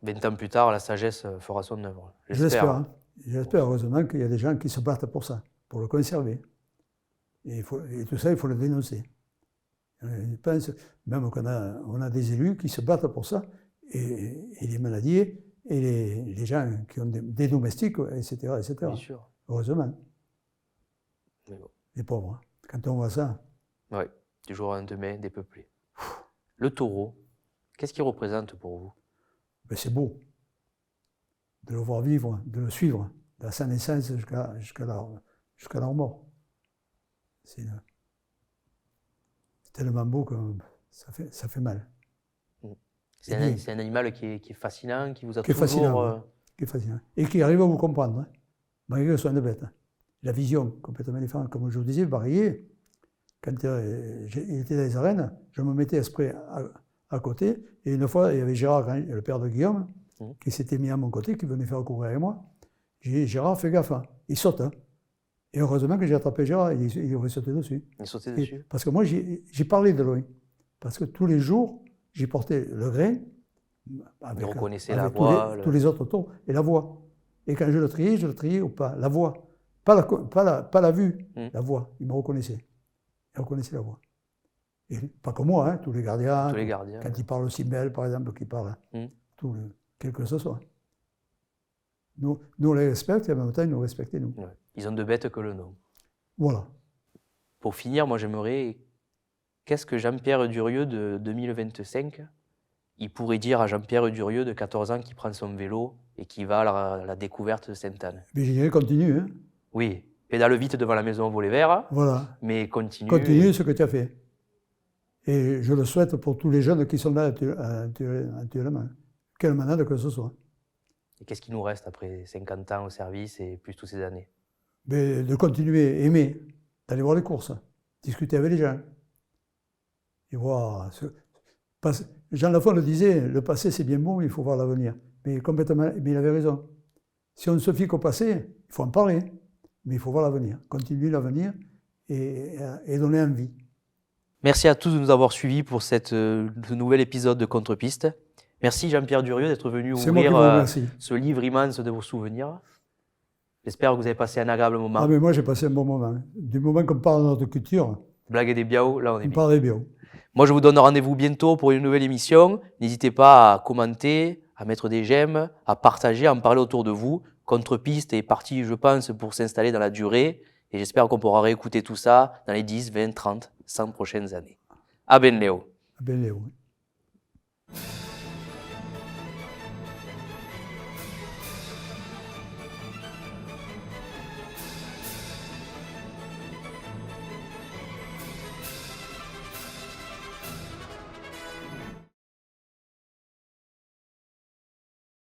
20 ans plus tard, la sagesse fera son œuvre. J'espère. J'espère, heureusement, qu'il y a des gens qui se battent pour ça, pour le conserver. Et tout ça, il faut le dénoncer. Je pense, même qu'on a des élus qui se battent pour ça, et les maladies, et les gens qui ont des domestiques, etc. etc. Bien sûr. Heureusement. Mais bon. Les pauvres, quand on voit ça. Oui, toujours un demain dépeuplé. Le taureau, qu'est-ce qu'il représente pour vous? Ben, c'est beau de le voir vivre, de le suivre, de sa naissance jusqu'à leur mort. C'est tellement beau que ça fait mal. C'est un animal qui est fascinant, qui vous a toujours... Qui est fascinant. Et qui arrive à vous comprendre, malgré que ce soit une bête. La vision complètement différente. Comme je vous disais, Barillet, quand il était dans les arènes, je me mettais à ce près à côté, et une fois, il y avait Gérard, le père de Guillaume, qui s'était mis à mon côté, qui venait faire courir avec moi. J'ai dit, Gérard, fais gaffe, hein. Il saute. Hein. Et heureusement que j'ai attrapé Gérard, il aurait sauté dessus. Il sautait dessus. Parce que moi, j'ai parlé de loin. Parce que tous les jours, j'ai porté le grain. Il reconnaissait la avec voix. tous les autres autour, et la voix. Et quand je le triais ou pas, la voix. Pas la vue, la voix. Il me reconnaissait. Il reconnaissait la voix. Et pas que moi, hein, tous les gardiens. Tous les gardiens. Quand ils parlent au cimbel, par exemple, qui parlent, quel que ce soit. Nous, on les respecte et en même temps, ils nous respectent, nous. Ouais. Ils ont de bêtes que le nom. Voilà. Pour finir, moi, j'aimerais... Qu'est-ce que Jean-Pierre Durieux de 2025, il pourrait dire à Jean-Pierre Durieux de 14 ans qui prend son vélo et qui va à la découverte de Sainte-Anne? Mais je dirais continue. Hein. Oui, pédale vite devant la maison au volet vert, voilà. Mais continue. Continue ce que tu as fait. Et je le souhaite pour tous les jeunes qui sont là actuellement. Quelle manade que ce soit. Et qu'est-ce qui nous reste après 50 ans au service et plus toutes ces années? Mais de continuer, aimer, d'aller voir les courses, discuter avec les gens. Et voir. Jean Lafont le disait, le passé c'est bien beau, mais il faut voir l'avenir. Mais il avait raison. Si on ne se fie qu'au passé, il faut en parler, mais il faut voir l'avenir. Continuer l'avenir et donner envie. Merci à tous de nous avoir suivis pour ce nouvel épisode de Contre-Piste. Merci Jean-Pierre Durieux d'être venu ouvrir ce livre immense de vos souvenirs. J'espère que vous avez passé un agréable moment. Ah mais moi j'ai passé un bon moment. Du moment qu'on parle de notre culture. Blague et des biao, là on est bien. On parle des biao. Moi je vous donne rendez-vous bientôt pour une nouvelle émission. N'hésitez pas à commenter, à mettre des j'aime, à partager, à en parler autour de vous. Contre-Piste est parti, je pense, pour s'installer dans la durée. Et j'espère qu'on pourra réécouter tout ça dans les 10, 20, 30, 100 prochaines années. À ben Léo. À ben Léo.